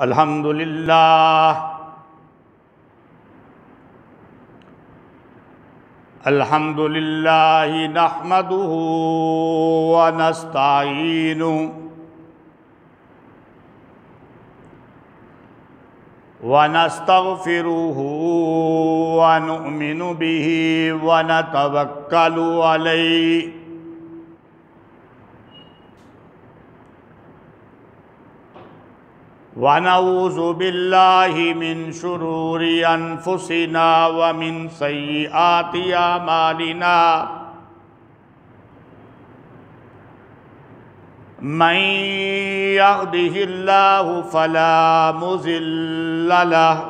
अल्हम्दुलिल्लाह अल्हम्दुलिल्लाहि नहमदुहु व नस्तईनुहु व नस्तगफिरुहु व नुमिनु बिही व नतवक्कलु अलैहि व नऊज़ु बिल्लाहि मिन शुरूरि अनफुसिना व मिन सय्यिआति अमालिना मन यहदिहिल्लाहु फला मुज़िल्ल लहु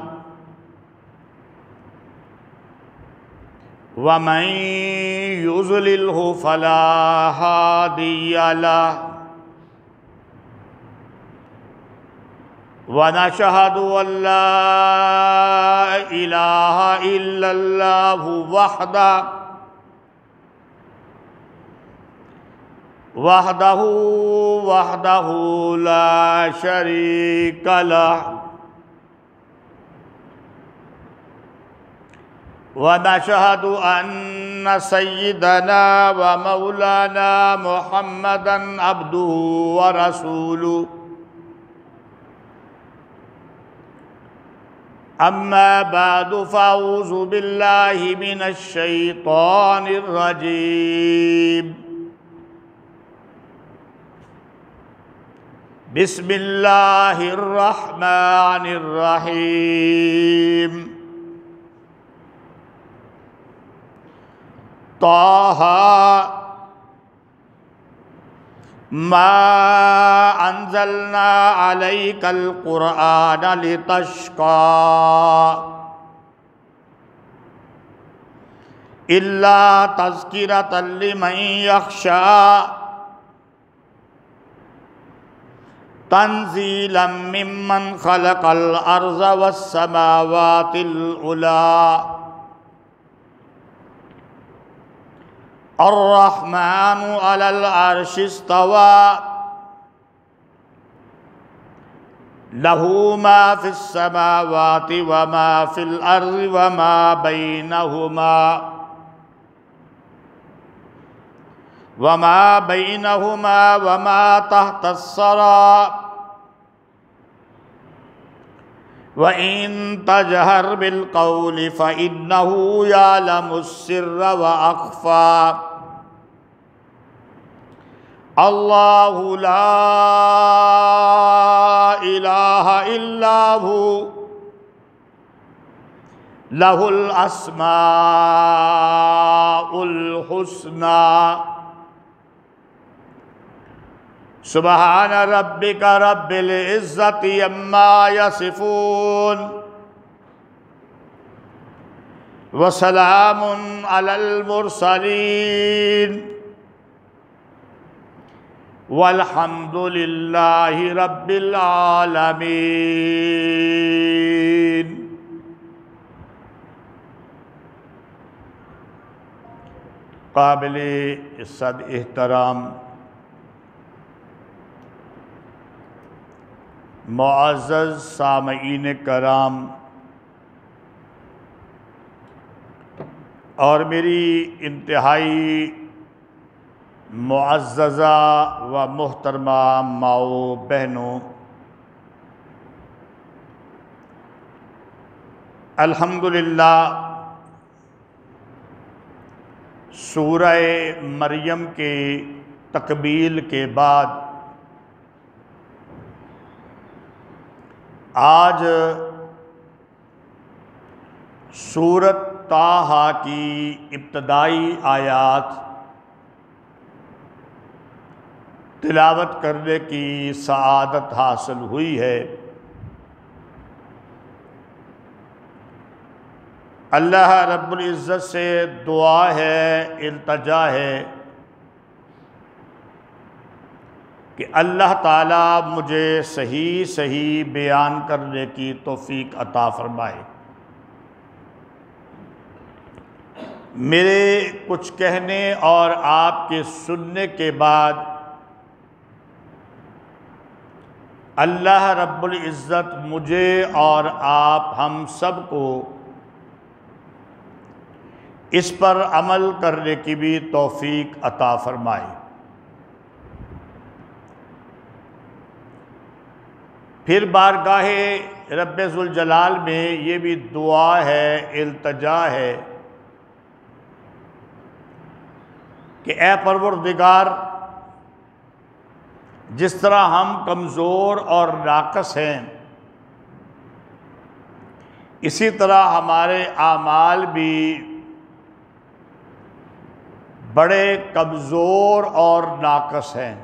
व मन युज़लिल्हु फला हादिय लहु व नशहदु अल्ला इलाहा इल्लल्लाहु वहदहु ला शरीक लहु व नशहदु अन्न सय्यदना व मौलाना मुहम्मदन अब्दुहु व रसूलुहु अम्मा बादु फ़अऊज़ु बिल्लाहि मिनश शैतानिर रजीम बिस्मिल्लाहिर रहमानिर रहीम ताहा मा अंज़लना अलैकल कुरआन लितश्क़ा इल्ला तज़किरतल लिमन यख़्शा तंज़ीलन मिम्मन ख़लक़ल अर्ज़ वस्समावातिल उला अर्रहमानु अलल अर्शि इस्तवा लहू मा फिस समावाति व मा फिल अर्ज़ि व मा बैनहुमा व मा तहतस सरा व इन तजहर बिल क़ौलि फ़इन्नहु यअलमुस सिर्र व अख़फ़ा अल्लाहु ला इलाहा इल्ला हु लहुल अस्माउल हुस्ना सुबहान रब्बिका रब्बिल इज़्ज़ति अम्मा यसिफून व सलामुन अलल मुरसलीन वल्हम्दुलिल्लाहि रब्बिल आलमीन। काबिले इज़्ज़त एहतराम मुअज़्ज़ज़ सामईन कराम और मेरी इंतहाई मुअज़्ज़ज़ा व मुहतरमा माओ बहनों, अल्हम्दुलिल्लाह सूरह मरियम के तकमील के बाद आज सूरत ताहा की इब्तदाई आयात तिलावत करने की सआदत हासिल हुई है। अल्लाह रब्बुल इज़्ज़त से दुआ है, इल्तिजा है कि अल्लाह ताला मुझे सही सही बयान करने की तौफीक अता फरमाए। मेरे कुछ कहने और आपके सुनने के बाद अल्लाह रब्बुल इज़्ज़त मुझे और आप हम सब को इस पर अमल करने की भी तौफीक अता फरमाए। फिर बारगाहे रब्बे ज़ुल जलाल में ये भी दुआ है, इल्तजा है कि ए परवरदिगार, जिस तरह हम कमज़ोर और नाक़स हैं, इसी तरह हमारे आमाल भी बड़े कमज़ोर और नाक़स हैं।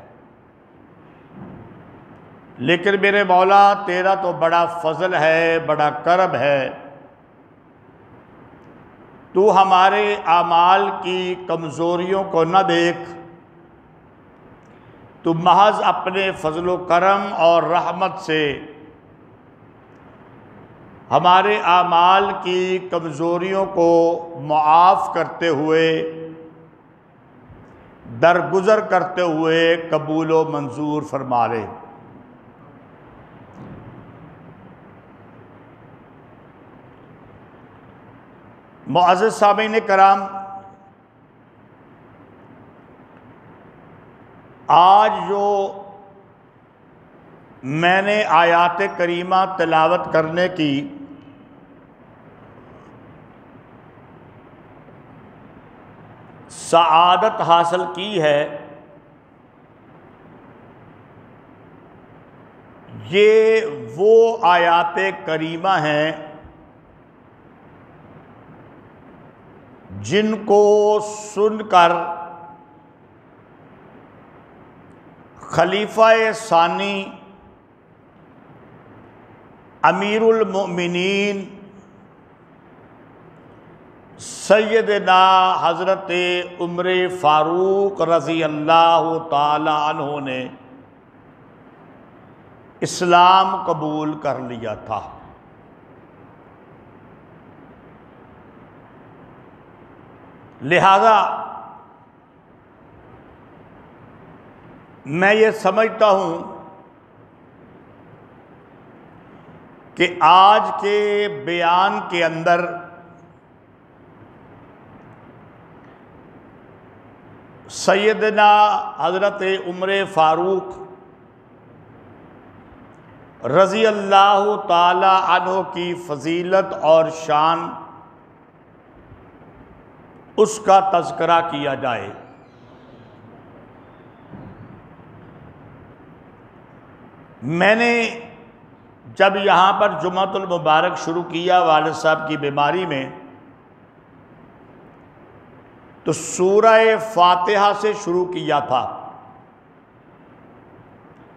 लेकिन मेरे मौला, तेरा तो बड़ा फ़ज़ल है, बड़ा करम है। तू हमारे आमाल की कमज़ोरियों को न देख, तू महज अपने फ़ज़ल करम और रहमत से हमारे आमाल की कमज़ोरियों को मुआफ़ करते हुए, दरगुज़र करते हुए कबूल व मंजूर फरमा ले। मुअज़्ज़िज़ सामीन कराम, आज जो मैंने आयात करीमा तिलावत करने की सआदत हासिल की है, ये वो आयात करीमा हैं जिनको सुनकर खलीफा सानी अमीरुल मोमिनीन सैयदना हज़रत उमर फ़ारूक रज़ी अल्लाह ताला अन्हु ने इस्लाम कबूल कर लिया था। लिहाजा मैं ये समझता हूँ कि आज के बयान के अंदर सैयदना हज़रत उमर फ़ारूक रज़ी अल्लाह ताला अन्हु की फ़जीलत और शान, उसका तज़किरा किया जाए। मैंने जब यहाँ पर जुम्मतुल मुबारक शुरू किया वालिद साहब की बीमारी में, तो सूरह फातिहा से शुरू किया था।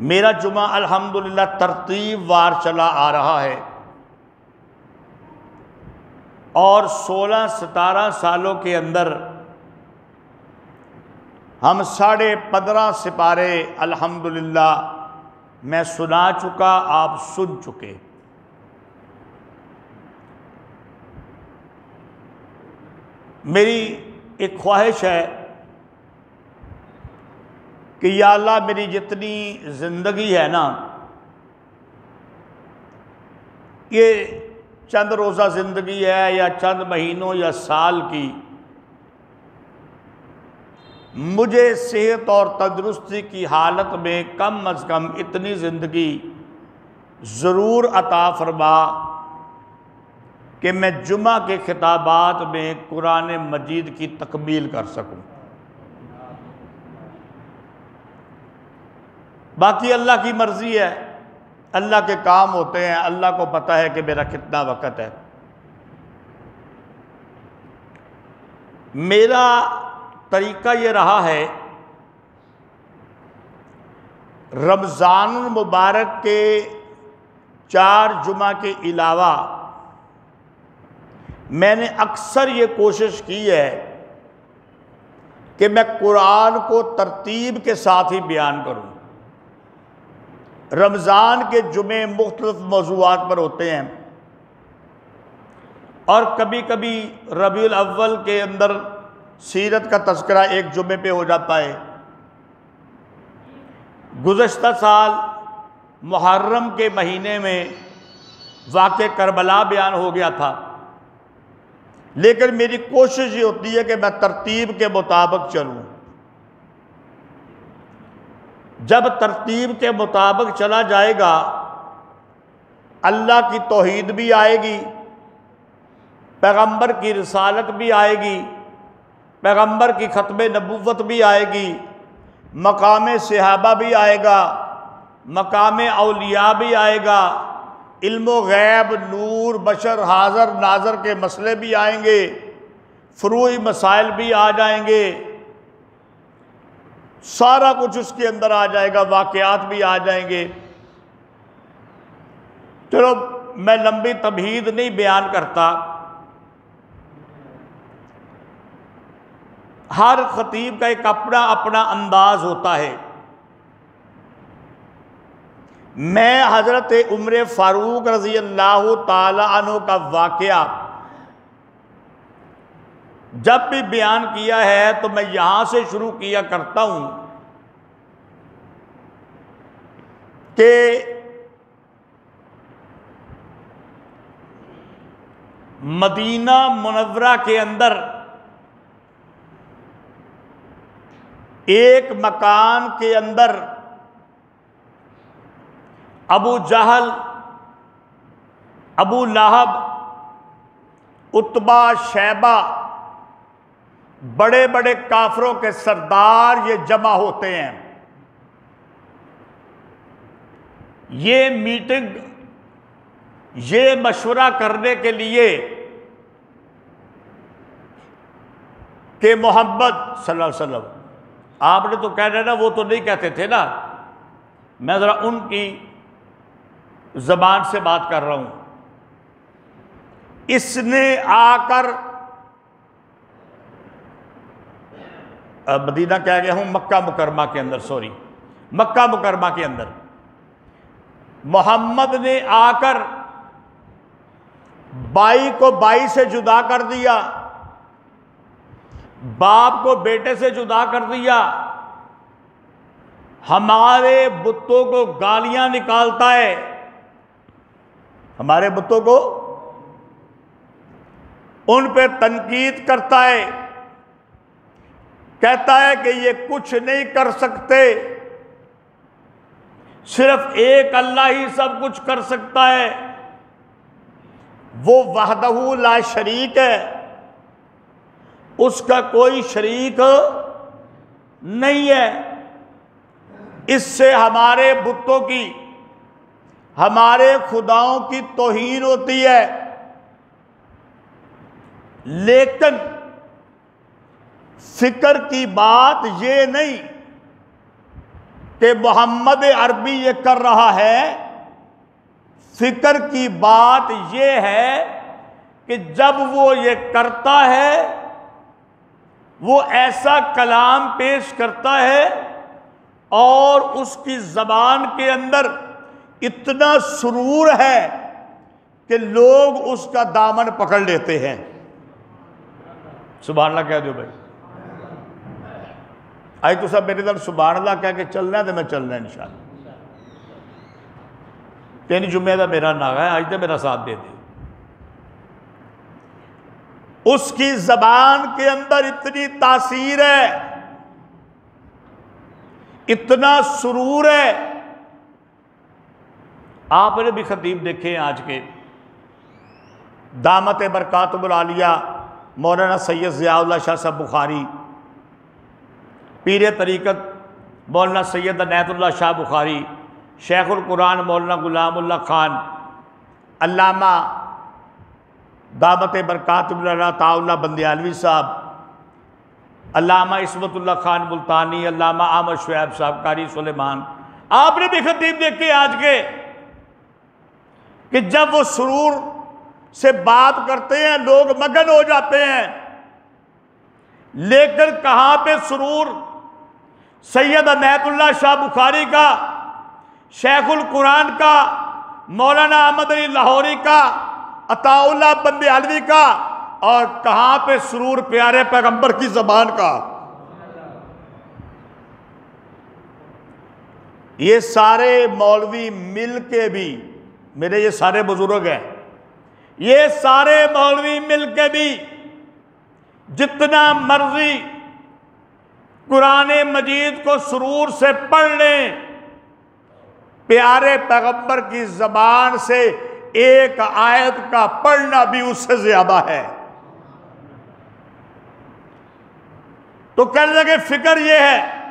मेरा जुमा अल्हम्दुलिल्लाह तरतीब वार चला आ रहा है और 16-17 सालों के अंदर हम 15.5 सिपारे अल्हम्दुलिल्लाह मैं सुना चुका, आप सुन चुके। मेरी एक ख्वाहिश है कि या अल्लाह, मेरी जितनी ज़िंदगी है ना, ये चंद रोज़ा ज़िंदगी है या चंद महीनों या साल की, मुझे सेहत और तंदुरुस्ती की हालत में कम अज़ कम इतनी ज़िंदगी ज़रूर अता फरमा कि मैं जुमा के खिताबात में कुरान मजीद की तकमील कर सकूं। बाकी अल्लाह की मर्ज़ी है, अल्लाह के काम होते हैं, अल्लाह को पता है कि मेरा कितना वक़्त है। मेरा तरीका ये रहा है, रमज़ानुल मुबारक के 4 जुमा के अलावा मैंने अक्सर ये कोशिश की है कि मैं कुरान को तरतीब के साथ ही बयान करूं। रमज़ान के जुमे मुख्तलिफ मौज़ूआत पर होते हैं और कभी कभी रबीउल अव्वल के अंदर सीरत का तज़किरा एक जुमे पे हो जाता है। गुज़श्ता साल मुहर्रम के महीने में वाक़े करबला बयान हो गया था, लेकिन मेरी कोशिश ये होती है कि मैं तरतीब के मुताबिक चलूँ। जब तरतीब के मुताबिक चला जाएगा, अल्लाह की तौहीद भी आएगी, पैगंबर की रिसालत भी आएगी, पैगंबर की ख़त्म नबुव्वत भी आएगी, मकाम सहाबा भी आएगा, मकाम औलिया भी आएगा, इल्म गैब नूर बशर हाज़र नाज़र के मसले भी आएंगे, फ़ुरूई मसाइल भी आ जाएंगे, सारा कुछ उसके अंदर आ जाएगा, वाक़यात भी आ जाएंगे। चलो मैं लंबी तमहीद नहीं बयान करता, हर खतीब का एक अपना अपना अंदाज होता है। मैं हज़रत उमर फ़ारूक रज़ी अल्लाह ताला अन्हु का वाक़या जब भी बयान किया है तो मैं यहाँ से शुरू किया करता हूँ कि मदीना मुनव्वरा के अंदर एक मकान के अंदर अबू जहल, अबू लहब, उतबा, शैबा, बड़े बड़े काफरों के सरदार ये जमा होते हैं। ये मीटिंग, ये मशवरा करने के लिए कि मोहम्मद सल्लल्लाहु अलैहि वसल्लम, आपने तो कह रहे ना, वो तो नहीं कहते थे ना, मैं ज़रा उनकी ज़बान से बात कर रहा हूं। इसने आकर मदीना कह गया हूं, मक्का मुकरमा के अंदर, सॉरी, मक्का मुकरमा के अंदर मोहम्मद ने आकर बाई को बाई से जुदा कर दिया, बाप को बेटे से जुदा कर दिया, हमारे बुतों को गालियां निकालता है, हमारे बुतों को उन पे तनकीद करता है, कहता है कि ये कुछ नहीं कर सकते, सिर्फ एक अल्लाह ही सब कुछ कर सकता है, वो वहदहू ला शरीक है, उसका कोई शरीक नहीं है। इससे हमारे बुतों की, हमारे खुदाओं की तौहीन होती है। लेकिन फिक्र की बात ये नहीं कि मोहम्मद अरबी ये कर रहा है, फिक्र की बात ये है कि जब वो ये करता है, वो ऐसा कलाम पेश करता है और उसकी ज़बान के अंदर इतना सुरूर है कि लोग उसका दामन पकड़ लेते हैं। सुभान अल्लाह कह दो भाई, आज तो सब मेरे तरफ सुभान अल्लाह कह के चलना है, तो मैं चलना है इंशाअल्लाह। तीन जुम्मे का मेरा नागा है, आज तो मेरा साथ दे दे। उसकी जबान के अंदर इतनी तासीर है, इतना सुरूर है। आपने भी खतीब देखे हैं आज के, दामत बरकातुल आलिया मौलाना सैयद ज़ियाउल्लाह शाह साहब बुखारी, पीर तरीक़त मौलाना सैयद अनैतुल्लाह शाह बुखारी, शेखुल कुरान मौलाना गुलामुल्लाह खान, अल्लामा दामत बरकातुल्लाह ताउल्लाह बंदियालवी साहब, अल्लामा इस्मतुल्लाह खान मुल्तानी, अल्लामा अहमद शुएब साहब, कारी सुलेमान। आपने भी खतीब देखे आज के कि जब वो सुरूर से बात करते हैं लोग मगन हो जाते हैं, लेकिन कहां पे सुरूर सैयद अनैतुल्लाह शाह बुखारी का, शेखुल कुरान का, मौलाना अहमद अली लाहौरी का, अताउल्लाह बंदियालवी का, और कहां पे सुरूर प्यारे पैगंबर की जबान का। ये सारे मौलवी मिल के भी, मेरे ये सारे बुजुर्ग हैं, ये सारे मौलवी मिल के भी जितना मर्जी कुरान मजीद को सुरूर से पढ़ लें, प्यारे पैगंबर की जबान से एक आयत का पढ़ना भी उससे ज्यादा है। तो कहने लगे फिक्र यह है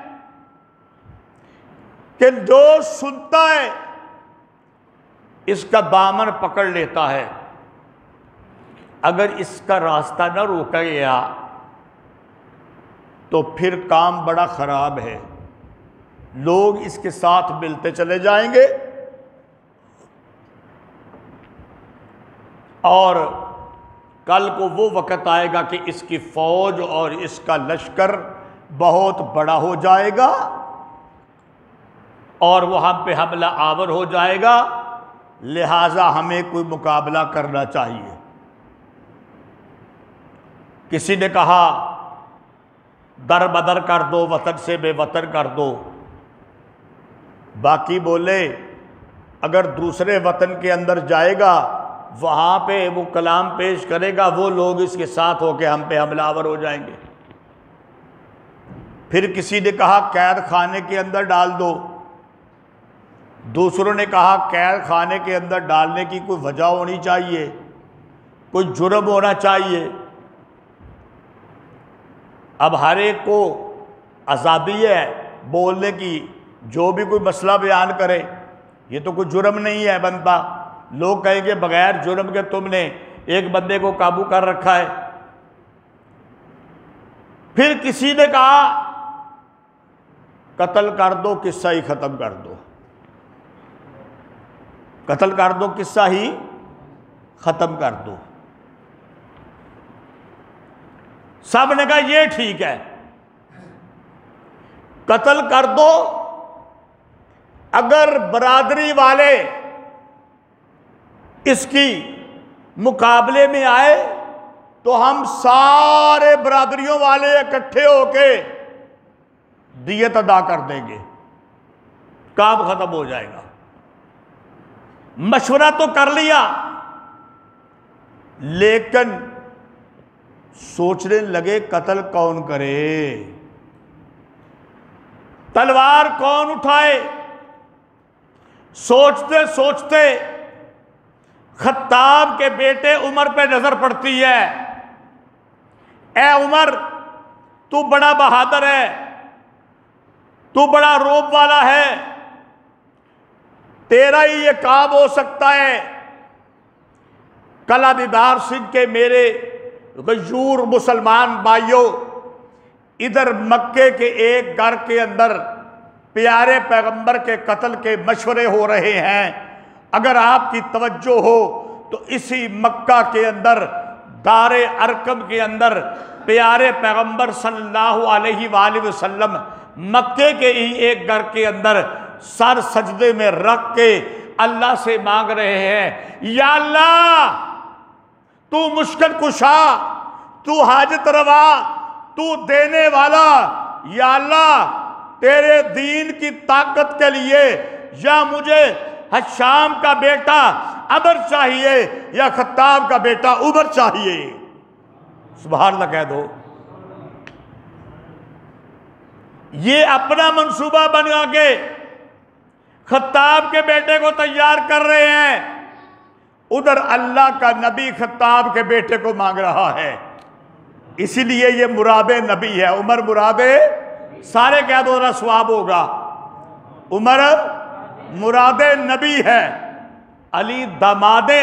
कि जो सुनता है इसका दामन पकड़ लेता है, अगर इसका रास्ता न रोका गया तो फिर काम बड़ा खराब है। लोग इसके साथ मिलते चले जाएंगे और कल को वो वक़्त आएगा कि इसकी फौज और इसका लश्कर बहुत बड़ा हो जाएगा और वो हम पे हमला आवर हो जाएगा, लिहाजा हमें कोई मुकाबला करना चाहिए। किसी ने कहा दर बदर कर दो, वतन से बेवतन कर दो। बाकी बोले अगर दूसरे वतन के अंदर जाएगा, वहाँ पे वो कलाम पेश करेगा, वो लोग इसके साथ होकर हम पे हमलावर हो जाएंगे। फिर किसी ने कहा कैद खाने के अंदर डाल दो। दूसरों ने कहा कैद खाने के अंदर डालने की कोई वजह होनी चाहिए, कोई जुर्म होना चाहिए। अब हर एक को आज़ादी है बोलने की, जो भी कोई मसला बयान करे, ये तो कोई जुर्म नहीं है बनता। लोग कहेंगे बगैर जुर्म के तुमने एक बंदे को काबू कर रखा है। फिर किसी ने कहा कत्ल कर दो, किस्सा ही खत्म कर दो, कत्ल कर दो, किस्सा ही खत्म कर दो। सब ने कहा ये ठीक है, कत्ल कर दो। अगर बरादरी वाले इसकी मुकाबले में आए तो हम सारे बरादरियों वाले इकट्ठे होके दियत अदा कर देंगे, काम खत्म हो जाएगा। मशवरा तो कर लिया, लेकिन सोचने लगे कत्ल कौन करे, तलवार कौन उठाए। सोचते सोचते खत्ताब के बेटे उमर पे नजर पड़ती है। ए उमर, तू बड़ा बहादुर है, तू बड़ा रोब वाला है, तेरा ही ये काम हो सकता है। कला दीदार सिंह के मेरे गयूर मुसलमान भाइयों, इधर मक्के के एक घर के अंदर प्यारे पैगंबर के कत्ल के मशवरे हो रहे हैं। अगर आपकी तवज्जो हो तो इसी मक्का के अंदर दारे अरकम के अंदर प्यारे पैगंबर सल्लल्लाहु अलैहि वसल्लम मक्के के ही एक घर के अंदर सर सजदे में रख के अल्लाह से मांग रहे हैं, या अल्लाह तू मुश्किल कुशा, तू हाजत रवा, तू देने वाला, या अल्लाह तेरे दीन की ताकत के लिए या मुझे हशाम का बेटा अमर चाहिए या खत्ताब का बेटा उमर चाहिए। सुभान अल्लाह कह दो। ये अपना मंसूबा बना के खत्ताब के बेटे को तैयार कर रहे हैं, उधर अल्लाह का नबी खत्ताब के बेटे को मांग रहा है। इसीलिए ये मुरादे नबी है। उमर मुरादे, सारे कह दो ना, स्वाब होगा। उमर मुरादे नबी है, अली दामादे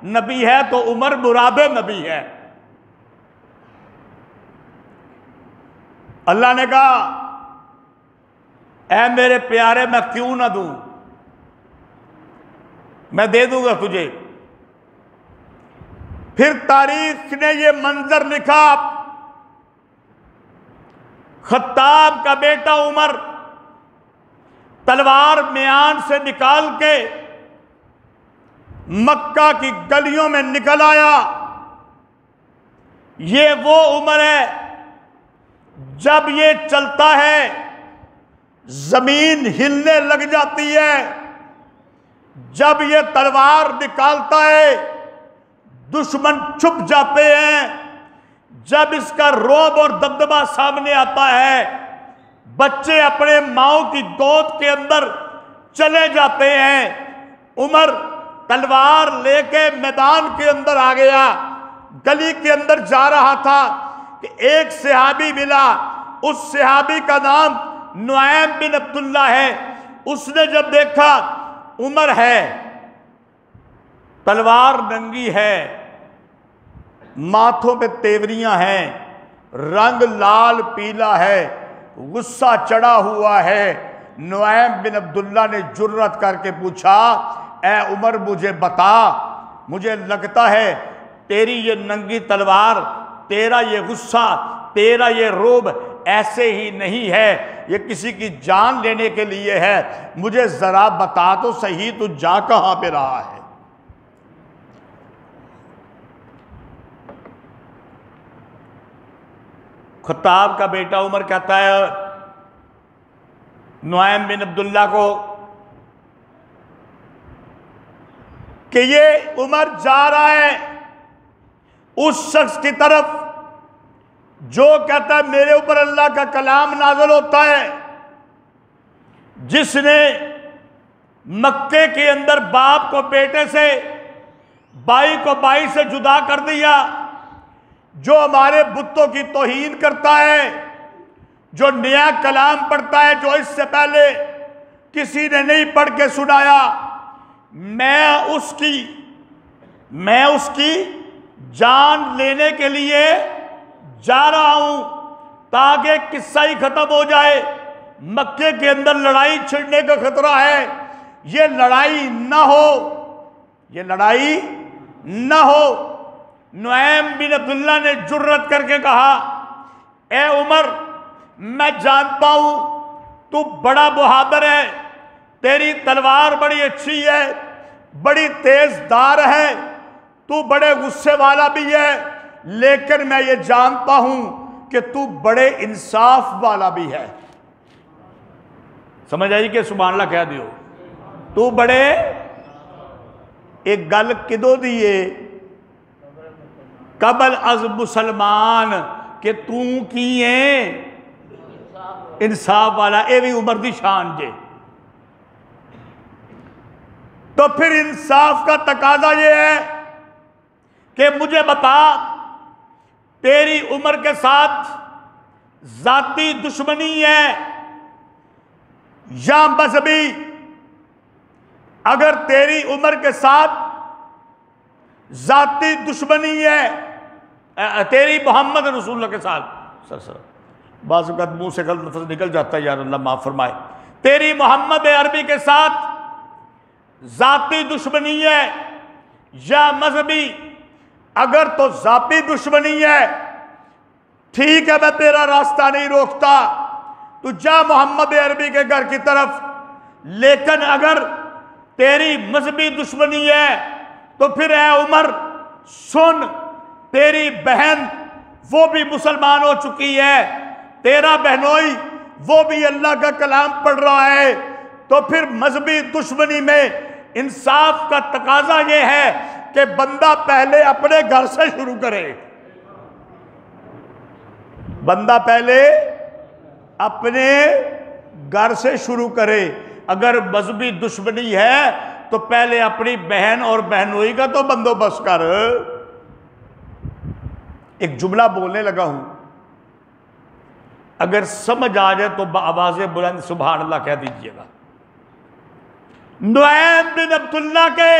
नबी है, तो उमर मुरादे नबी है। अल्लाह ने कहा ऐ मेरे प्यारे, मैं क्यों ना दूं, मैं दे दूंगा तुझे। फिर तारीख ने ये मंजर लिखा, खत्ताब का बेटा उमर तलवार म्यान से निकाल के मक्का की गलियों में निकल आया। ये वो उमर है जब ये चलता है जमीन हिलने लग जाती है। जब ये तलवार निकालता है दुश्मन छुप जाते हैं। जब इसका रौब और दबदबा सामने आता है बच्चे अपने माओ की गोद के अंदर चले जाते हैं। उमर तलवार लेके मैदान के अंदर आ गया। गली के अंदर जा रहा था कि एक सहाबी मिला। उस सहाबी का नाम नुआइम बिन अब्दुल्ला है। उसने जब देखा उमर है, तलवार नंगी है, माथों पे तेवरियां हैं, रंग लाल पीला है, गुस्सा चढ़ा हुआ है। नुआइम बिन अब्दुल्ला ने जुर्रत करके पूछा, ए उमर मुझे बता, मुझे लगता है तेरी ये नंगी तलवार, तेरा ये गुस्सा, तेरा ये रोब ऐसे ही नहीं है, ये किसी की जान लेने के लिए है। मुझे जरा बता तो सही तू जा कहां पे रहा है। खत्ताब का बेटा उमर कहता है नुआइम बिन अब्दुल्ला को कि ये उमर जा रहा है उस शख्स की तरफ जो कहता है मेरे ऊपर अल्लाह का कलाम नाज़िल होता है, जिसने मक्के के अंदर बाप को बेटे से, भाई को भाई से जुदा कर दिया, जो हमारे बुतों की तौहीन करता है, जो नया कलाम पढ़ता है जो इससे पहले किसी ने नहीं पढ़ के सुनाया। मैं उसकी जान लेने के लिए जा रहा हूं ताकि किस्सा ही खत्म हो जाए। मक्के के अंदर लड़ाई छिड़ने का खतरा है, ये लड़ाई ना हो, ये लड़ाई ना हो। नुआइम बिन अब्दुल्ला ने जुर्रत करके कहा, ए उमर मैं जानता हूं तू बड़ा बहादुर है, तेरी तलवार बड़ी अच्छी है, बड़ी तेजदार है, तू बड़े गुस्से वाला भी है, लेकिन मैं ये जानता हूं कि तू बड़े इंसाफ वाला भी है। समझ आई कि सुभान अल्लाह कह दियो। तू बड़े एक गल किदो दिए कबल अज मुसलमान के तू की है इंसाफ वाला, ये भी उमर दी शान जे। तो फिर इंसाफ का तकाजा ये है कि मुझे बता तेरी उम्र के साथ जाती दुश्मनी है या मजहबी। अगर तेरी उम्र के साथ जाती दुश्मनी है तेरी मोहम्मद रसूलुल्लाह के साथ, सर बाज़ वक़्त मुंह से गलत लफ्ज़ निकल जाता है यार, अल्लाह माफ़ फरमाए। तेरी मोहम्मद अरबी के साथ जाती दुश्मनी है या मजहबी। अगर तो जाती दुश्मनी है ठीक है, मैं तेरा रास्ता नहीं रोकता, तू जा मोहम्मद अरबी के घर की तरफ। लेकिन अगर तेरी मजहबी दुश्मनी है तो फिर है उमर सुन, तेरी बहन वो भी मुसलमान हो चुकी है, तेरा बहनोई वो भी अल्लाह का कलाम पढ़ रहा है। तो फिर मजहबी दुश्मनी में इंसाफ का तकाजा यह है कि बंदा पहले अपने घर से शुरू करे, बंदा पहले अपने घर से शुरू करे। अगर मजहबी दुश्मनी है तो पहले अपनी बहन और बहनोई का तो बंदोबस्त कर। एक जुमला बोलने लगा हूं, अगर समझ आ जाए तो आवाज़ बुलंद सुभान अल्लाह कह दीजिएगा। नुआइम बिन अब्दुल्ला के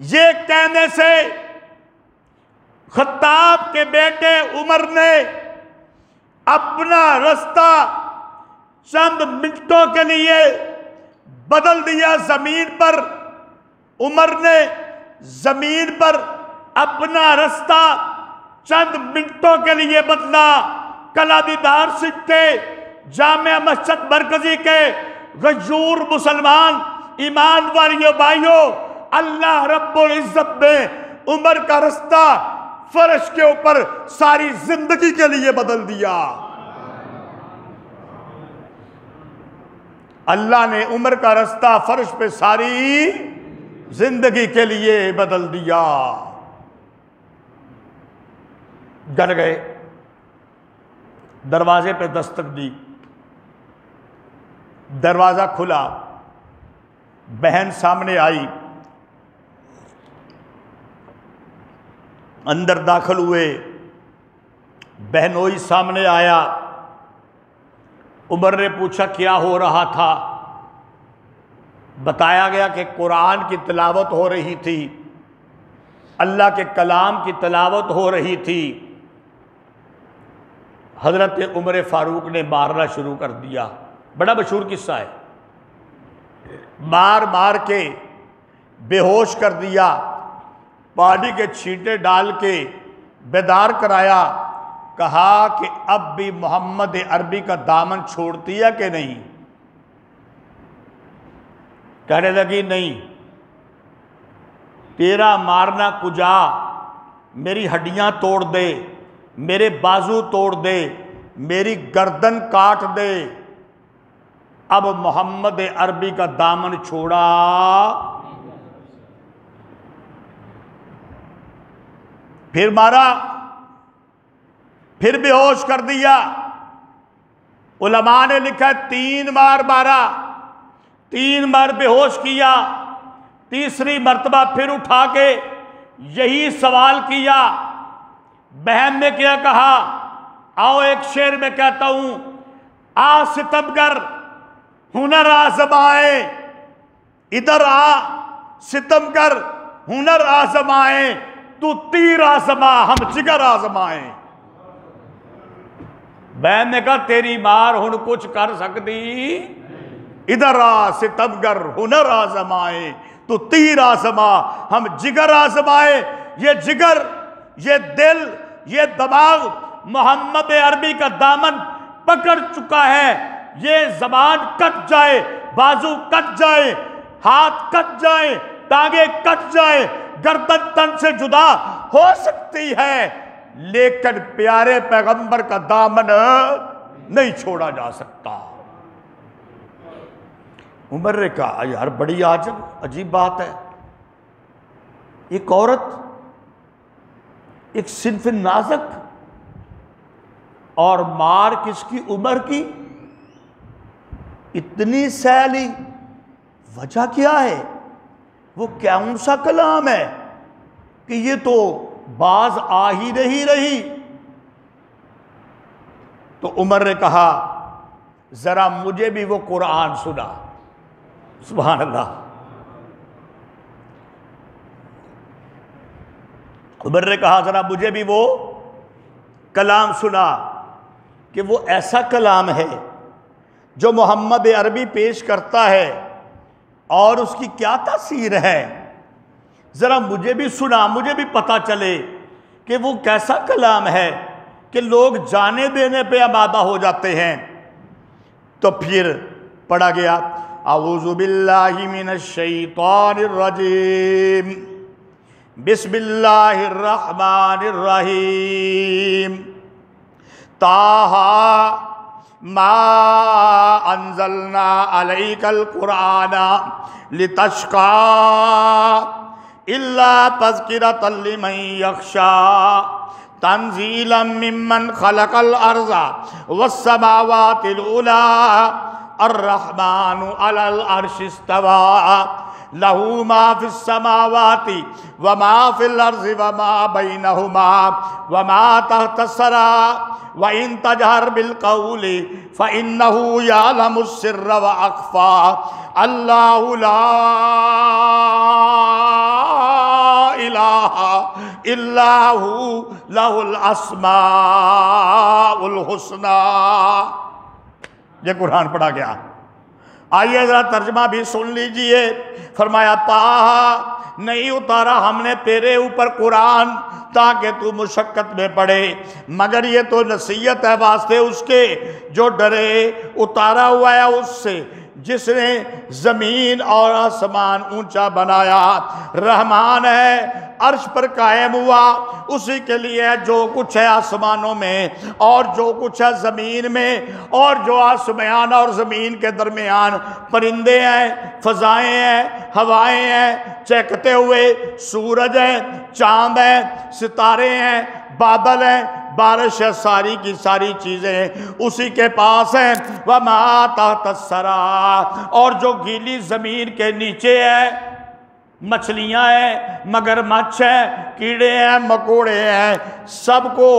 ये कहने से खत्ताब के बेटे उमर ने अपना रास्ता चंद मिनटों के लिए बदल दिया जमीन पर। उमर ने जमीन पर अपना रास्ता चंद मिनटों के लिए बदला। कलादीदार सिक्के जामिया मस्जिद मरकजी के गजूर मुसलमान ईमान वालियों भाइयों, अल्लाह रब्बुल इज्जत ने उमर का रास्ता फर्श के ऊपर सारी जिंदगी के लिए बदल दिया। अल्लाह ने उम्र का रास्ता फर्श पे सारी जिंदगी के लिए बदल दिया। डर गए, दरवाजे पे दस्तक दी, दरवाजा खुला, बहन सामने आई, अंदर दाखिल हुए, बहनोई सामने आया। उमर ने पूछा क्या हो रहा था? बताया गया कि कुरान की तिलावत हो रही थी, अल्लाह के कलाम की तिलावत हो रही थी। हजरत उमर फारूक ने मारना शुरू कर दिया। बड़ा मशहूर किस्सा है। मार मार के बेहोश कर दिया, पानी के छींटे डाल के बेदार कराया। कहा कि अब भी मोहम्मद अरबी का दामन छोड़ती है कि नहीं? कहने लगी नहीं, तेरा मारना कुजा, मेरी हड्डियां तोड़ दे, मेरे बाजू तोड़ दे, मेरी गर्दन काट दे, अब मोहम्मद अरबी का दामन छोड़ा। फिर मारा, फिर बेहोश कर दिया। उलमा ने लिखा 3 बार मारा, 3 बार बेहोश किया, तीसरी मर्तबा फिर उठा के यही सवाल किया। बहन ने क्या कहा? आओ एक शेर में कहता हूं, आ सितमगर हुनर आजमाए, इधर आ सितमगर हुनर आजमाए, तू तीर आजमा हम जिगर आजमाए। बहन ने कहा तेरी मार हुन कुछ कर सकती, इधर आ सितमगर हुनर आजमाए, तू तीर आजमा हम जिगर आजमाए। ये जिगर, ये दिल, ये दिमाग मोहम्मद अरबी का दामन पकड़ चुका है। ये जबान कट जाए, बाजू कट जाए, हाथ कट जाए, टांगे कट जाए, गर्दन तन से जुदा हो सकती है, लेकिन प्यारे पैगंबर का दामन नहीं छोड़ा जा सकता। उमर ने कहा यार बड़ी अजीब बात है, एक औरत, एक सिन्फ नाज़क, और मार किसकी? उमर की। इतनी सैली, वजह क्या है? वो कौन सा कलाम है कि ये तो बाज आ ही नहीं रही? तो उमर ने कहा जरा मुझे भी वो कुरान सुना। सुभान अल्लाह। उमर ने कहा जरा मुझे भी वो कलाम सुना, कि वो ऐसा कलाम है जो मोहम्मद अरबी पेश करता है और उसकी क्या तासीर है। ज़रा मुझे भी सुना, मुझे भी पता चले कि वो कैसा कलाम है कि लोग जाने देने पे आमादा हो जाते हैं। तो फिर पढ़ा गया औज़ु बिल्लाहि मिनश शैतानिर रजीम, बिस्मिल्लाहिर रहमानिर रहीम, ताहा मा अंज़लना अलैकल कुराना लितश्का इल्ला तज़किरतल लिमन यख्शा तंज़ीलन मिम्मन खलक़ल अर्ज़ा वस्समावातिल उला अर्रहमानु अलल अर्शि इस्तवा लहू मा फिस समावाति व मा फिल अर्ज़ि व मा बैनहुमा व मा तहतस सरा व इन तजहर बिल कौली फ़इन्नहु यअलमुस सिर्र व अख़फ़ा अल्लाहु ला इलाहा इल्लाहु लहुल अस्माउल हुस्ना। ये कुरान पढ़ा गया। आइए जरा तर्जमा भी सुन लीजिए। फरमाया ताहा, नहीं उतारा हमने तेरे ऊपर कुरान ताकि तू मुशक्कत में पढ़े, मगर ये तो नसीहत है वास्ते उसके जो डरे। उतारा हुआ है उससे, जिसने ज़मीन और आसमान ऊंचा बनाया, रहमान है अर्श पर कायम हुआ, उसी के लिए जो कुछ है आसमानों में और जो कुछ है ज़मीन में और जो आसमान और ज़मीन के दरमियान परिंदे हैं, फ़ज़ाएँ हैं, हवाएं हैं, चहकते हुए सूरज है, चाँद है, सितारे हैं, बादल हैं, बारिश है, सारी की सारी चीज़ें उसी के पास हैं। वह माता तस्सरा, और जो गीली ज़मीन के नीचे है, मछलियां हैं, मगरमच्छ हैं, कीड़े हैं, मकोड़े हैं, सबको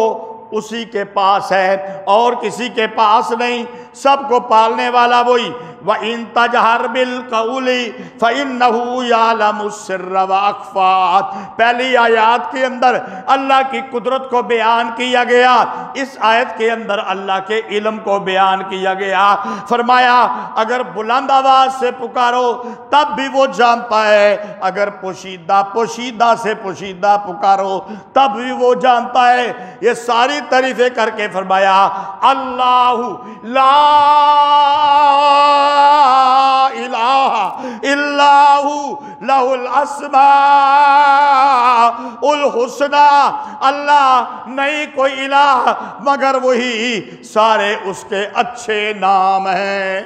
उसी के पास है और किसी के पास नहीं, सबको पालने वाला वही। व इन तजहर बिल कौली फ़इन्नहु यालमु सिर्र व अख़फ़ा। पहली आयत के अंदर अल्लाह की कुदरत को बयान किया गया, इस आयत के अंदर अल्लाह के इल्म को बयान किया गया। फरमाया अगर बुलंद आवाज से पुकारो तब भी वो जानता है, अगर पोशीदा पोशीदा से पोशीदा पुकारो तब भी वो जानता है। ये सारी तारीफें करके फरमाया अल्लाहु ला इलाहा इल्लाहु लहुल अस्माउल हुस्ना। अल्लाह नहीं कोई इलाह मगर वही, सारे उसके अच्छे नाम हैं।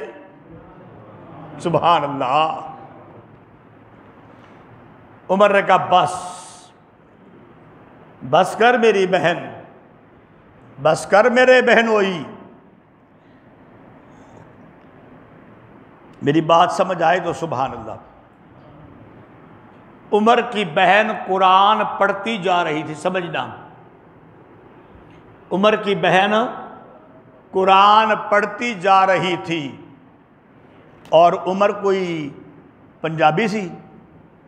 सुभान अल्लाह। उमर ने कहा बस कर मेरी बहन, बस कर मेरे बहनोई, मेरी बात समझ आए तो सुभान अल्लाह। उमर की बहन कुरान पढ़ती जा रही थी, समझना, उमर की बहन कुरान पढ़ती जा रही थी और उमर कोई पंजाबी सी,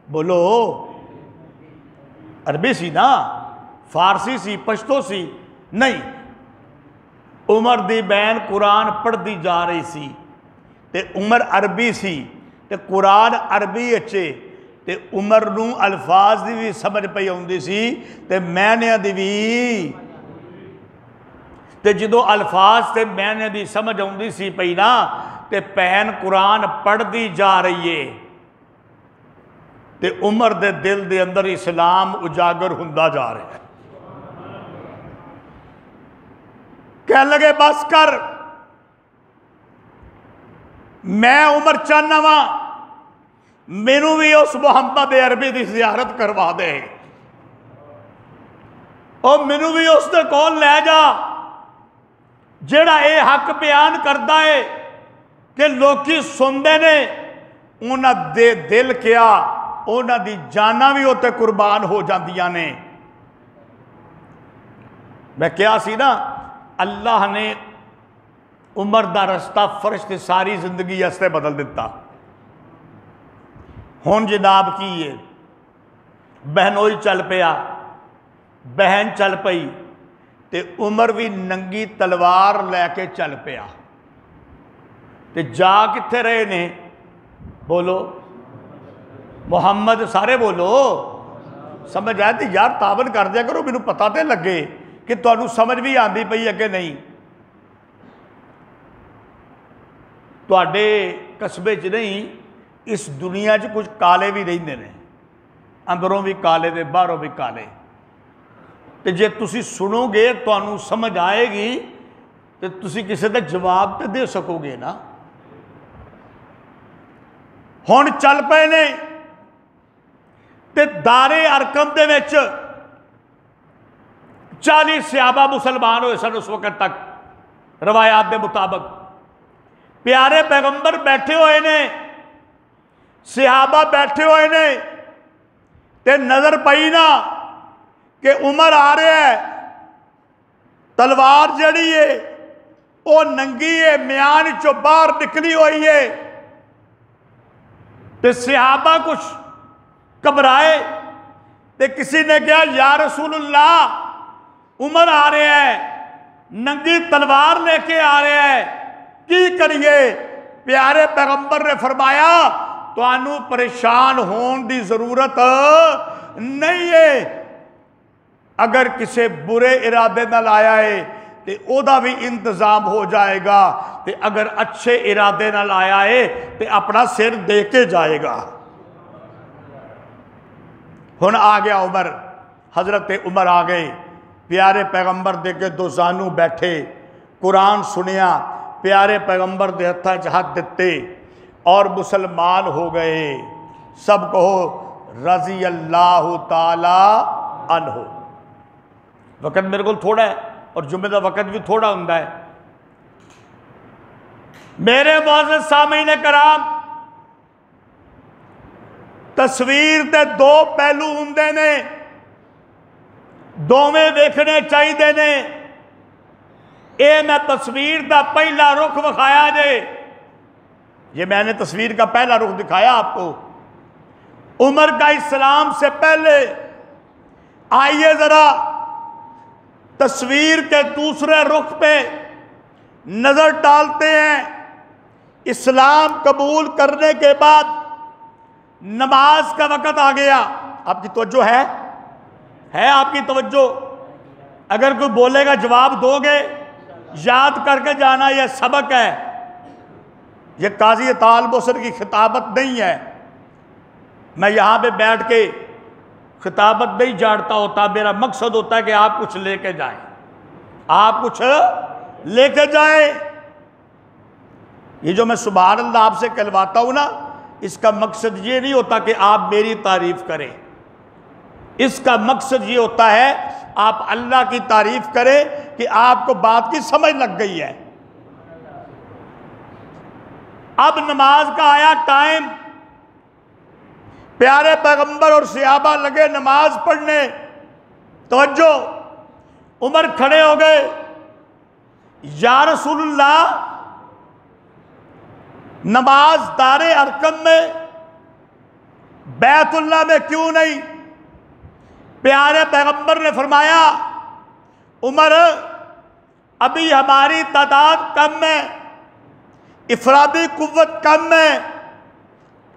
बोलो अरबी सी ना, फारसी सी, पश्तो सी नहीं, उमर दी बहन कुरान पढ़ती जा रही सी ते उमर अरबी सी ते कुरान अरबी अच्छे ते उमर नूं अल्फाज दी भी समझ पई आउंदी सी ते मैनिया दी भी, ते जदों अल्फाज ते मैनिया दी समझ आउंदी सी पई ना ते भैन कुरान पढ़ती जा रही है ते उमर दे दिल दे अंदर इस्लाम उजागर हुंदा जा रहा है। कह लगे बस कर, मैं उमर चाहना वा मैनू भी उस मुहम्मद अरबी की जियारत करवा दे, और मैनू भी उसके कोल लै जा जेड़ा ये हक बयान करता है कि लोकी सुनते ने, उन्होंने दे दिल क्या उन्हों दी जाना भी उत्ते कुर्बान हो जांदियां ने। मैं क्या सी ना, अल्लाह ने उमर दा रस्ता फर्श की सारी जिंदगी वास्ते बदल दिता। हुण जनाब की है, बहनोई चल पिया, बहन चल पई ते उमर भी नंगी तलवार लैके चल पिया ते जा कित्थे रहे ने, बोलो मुहम्मद, सारे बोलो समझ आए तो यार ताबन कर दिया करो, मैनू पता तो लगे कि तुहानू समझ भी आती पई अगे नहीं। तुहाडे कस्बे च नहीं, इस दुनिया च कुछ काले भी रहिंदे ने, अंदरों भी काले ते बाहरों भी काले, तो जे तुसी सुनोगे तुहानू समझ आएगी तो तुसी किसी का जवाब तो दे सकोगे ना। हुण चल पे ने ते दारे अरकम दे विच 40 सहाबा मुसलमान हुए सन उस वक्त तक, रवायात के मुताबिक। प्यारे पैगंबर बैठे हुए ने, सहाबा बैठे हुए ने, ते नजर पई ना कि उमर आ रहा है, तलवार जड़ी है वो नंगी है, म्यान चो बाहर निकली हुई है, ते सहाबा कुछ घबराए ते किसी ने कहा या रसूलुल्लाह, उमर आ रहा है, नंगी तलवार लेके आ रहा है, की करिए? प्यारे पैगंबर ने फरमाया तुहानू परेशान होने की जरूरत नहीं है, अगर किसी बुरे इरादे नाल आया है तो ओदा भी इंतजाम हो जाएगा। तो अगर अच्छे इरादे नाल आया है तो अपना सिर दे के जाएगा। हुण आ गया उमर, हजरत उमर आ गए, प्यारे पैगंबर दे के दो जानू बैठे, कुरान सुनिया, प्यारे पैगंबर दे हत्था च हाथ दिते और मुसलमान हो गए। सब कहो रजी अल्लाह ताला अन्हु। वक़्त मेरे को थोड़ा है और जुम्मे का वक़्त भी थोड़ा हुंदा है। मेरे मुअज़्ज़ज़ सामीन कराम, तस्वीर के दो पहलू हुंदे ने, दोवें देखने चाहिए ने। ये मैं तस्वीर का पहला रुख विखाया जे, ये मैंने तस्वीर का पहला रुख दिखाया आपको। उमर का इस्लाम से पहले। आइए जरा तस्वीर के दूसरे रुख पे नजर डालते हैं। इस्लाम कबूल करने के बाद नमाज का वक़्त आ गया। आपकी तवज्जो है आपकी तवज्जो? अगर कोई बोलेगा जवाब दोगे, याद करके जाना। यह सबक है, यह काजी तालबसर की खिताबत नहीं है। मैं यहाँ पे बैठ के खिताबत नहीं जानता होता। मेरा मकसद होता है कि आप कुछ लेके जाएं, आप कुछ लेके जाएं। ये जो मैं सुभान अल्लाह आपसे कहलवाता हूँ ना, इसका मकसद ये नहीं होता कि आप मेरी तारीफ करें। इसका मकसद ये होता है आप अल्लाह की तारीफ करें कि आपको बात की समझ लग गई है। अब नमाज का आया टाइम, प्यारे पैगंबर और सहाबा लगे नमाज पढ़ने। तवज्जो, उमर खड़े हो गए, या रसूलुल्लाह नमाज दारे अरकम में, बैतुल्लाह में क्यों नहीं? प्यारे पैगंबर ने फरमाया, उमर अभी हमारी तादाद कम है, इफरादी कुव्वत कम है,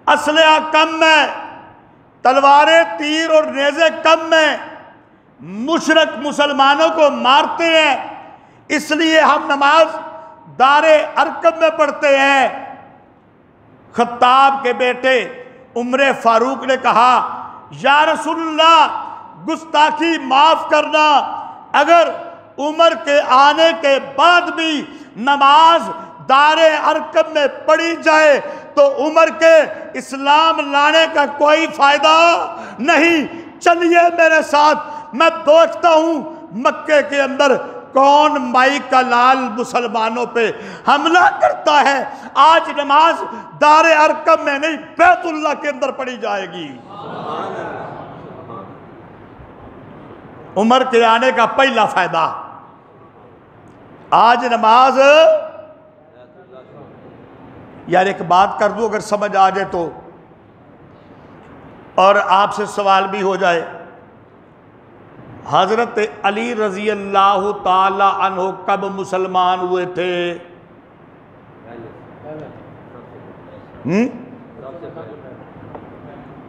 असलहा कम है, तलवारें, तीर और नेज़े कम है, मुशरक मुसलमानों को मारते हैं, इसलिए हम नमाज दारे अरकम में पढ़ते हैं। खत्ताब के बेटे उमर फारूक ने कहा, या रसूलल्लाह गुस्ताखी माफ करना, अगर उमर के आने के बाद भी नमाज दारे अरकम में पढ़ी जाए तो उमर के इस्लाम लाने का कोई फायदा नहीं। चलिए मेरे साथ, मैं देखता हूं मक्के के अंदर कौन माई का लाल मुसलमानों पे हमला करता है। आज नमाज दारे अरकम में नहीं, बैतुल्लाह के अंदर पढ़ी जाएगी। उमर के आने का पहला फायदा, आज नमाज। यार एक बात कर दूं, अगर समझ आ जाए तो, और आपसे सवाल भी हो जाए। हजरत अली रजी अल्लाह ताला अन्हु कब मुसलमान हुए थे?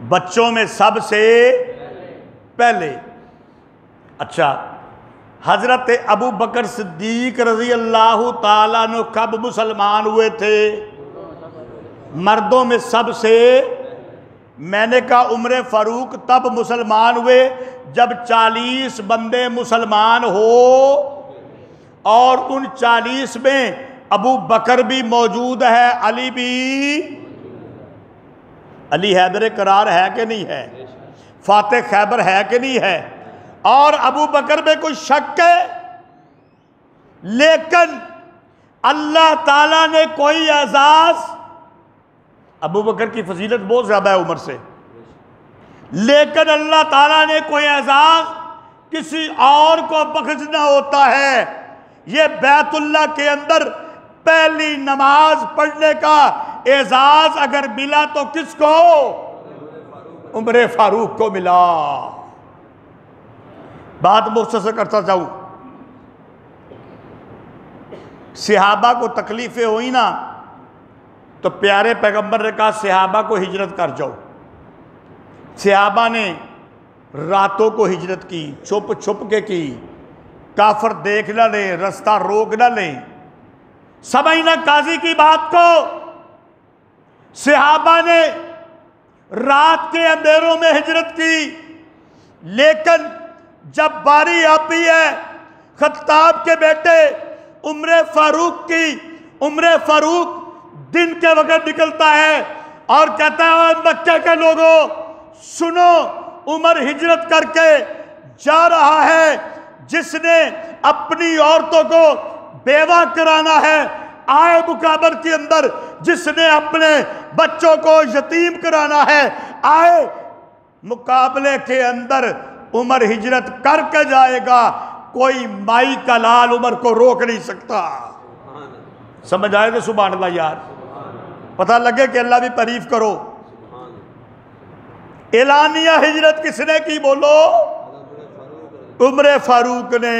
बच्चों में सबसे पहले। अच्छा, हजरत अबू बकर सिद्दीक रजी अल्लाह ताला अन्हु कब मुसलमान हुए थे? मर्दों में सबसे। मैंने कहा उमर फारूक तब मुसलमान हुए जब 40 बंदे मुसलमान हो, और उन 40 में अबू बकर भी मौजूद है, अली भी। अली हैदर करार है कि नहीं है? फातेह खैबर है कि नहीं है? और अबू बकर में कोई शक है? लेकिन अल्लाह ताला ने कोई एजाज, अबू बकर की फजीलत बहुत ज्यादा है उमर से, लेकिन अल्लाह ताला ने कोई एजाज किसी और को बख्शना होता है। ये बैतुल्लाह के अंदर पहली नमाज पढ़ने का एजाज अगर मिला तो किसको? उमर फारूक को मिला। बात मुख्तसर करता जाऊं, सहाबा को तकलीफें हुई ना, तो प्यारे पैगंबर ने कहा सहाबा को हिजरत कर जाओ। सहाबा ने रातों को हिजरत की, छुप छुप के की। काफर देख ना ले, रास्ता रोक ना ले, समझना काजी की बात को। सहाबा ने रात के अंधेरों में हिजरत की, लेकिन जब बारी आती है खत्ताब के बेटे उम्र फारूक की, उम्र फारूक दिन के वक्त निकलता है और कहता है मक्का के लोगों सुनो, उमर हिजरत करके जा रहा है, जिसने अपनी औरतों को बेवा कराना है आए मुकाबर के अंदर, जिसने अपने बच्चों को यतीम कराना है आए मुकाबले के अंदर, उमर हिजरत करके जाएगा, कोई माई का लाल उमर को रोक नहीं सकता। समझ आए तो सुभान अल्लाह यार, पता लगे कि अल्लाह भी तारीफ करो। एलानिया हिजरत किसने की बोलो? उमर फारूक ने।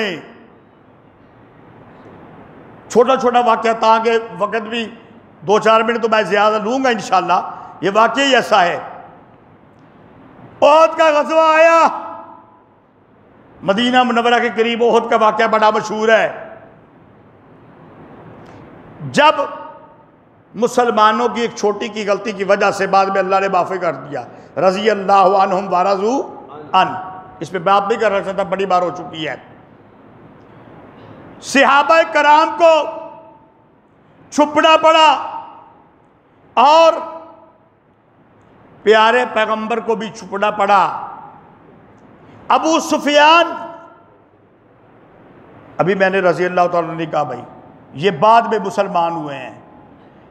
छोटा छोटा वाक्य ताकि वक्त भी 2-4 मिनट तो मैं ज्यादा लूंगा इंशाल्लाह। ये वाकई ही ऐसा है। ओहद का गज़वा आया, मदीना मुनव्वरा के करीब ओहद का वाकया बड़ा मशहूर है। जब मुसलमानों की एक छोटी की गलती की वजह से बाद में अल्लाह ने माफ़ी कर दिया, रज़ी अल्लाहु अन्हुम व रज़ू अन, इस पे बात भी कर रहा था, बड़ी बार हो चुकी है। सहाबा कराम को छुपना पड़ा और प्यारे पैगंबर को भी छुपना पड़ा। अबू सुफियान, अभी मैंने रज़ी अल्लाह तआला ने कहा भाई ये बाद में मुसलमान हुए हैं,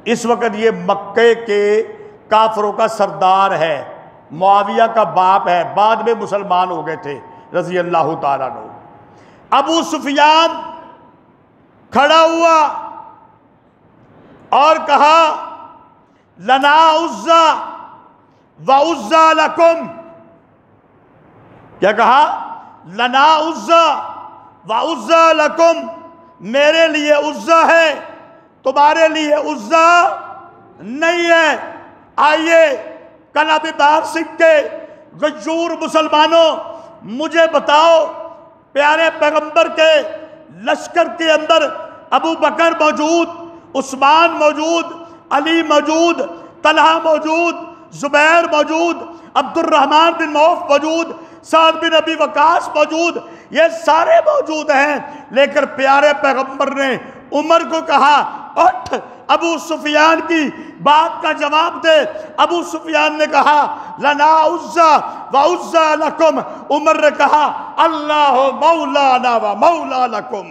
इस वक्त ये मक्के के काफरों का सरदार है, मुआविया का बाप है, बाद में मुसलमान हो गए थे रज़ी अल्लाह तआला अन्हु। अबू सुफियान खड़ा हुआ और कहा लना उज़्ज़ा व उज़्ज़ा लकुम। क्या कहा? लना उज़्ज़ा व उज़्ज़ा लकुम, मेरे लिए उज़्ज़ा है, तुम्हारे लिए उज़्ज़ा नहीं है। आइए कलाबी बार सिंह के गजूर मुसलमानों, मुझे बताओ प्यारे पैगंबर के लश्कर के अंदर अबू बकर मौजूद, उस्मान मौजूद, अली मौजूद, तलहा मौजूद, जुबैर मौजूद, अब्दुर्रहमान बिन मौफ मौजूद, साद बिन अबी वकास मौजूद, ये सारे मौजूद हैं, लेकिन प्यारे पैगंबर ने उमर को कहा उठ अबू सुफियान की बात का जवाब दे। अबू सुफियान ने कहा लना उज़्ज़ा व उज़्ज़ा लकुम। उमर ने कहा अल्लाह मौलाना व मौला लकुम।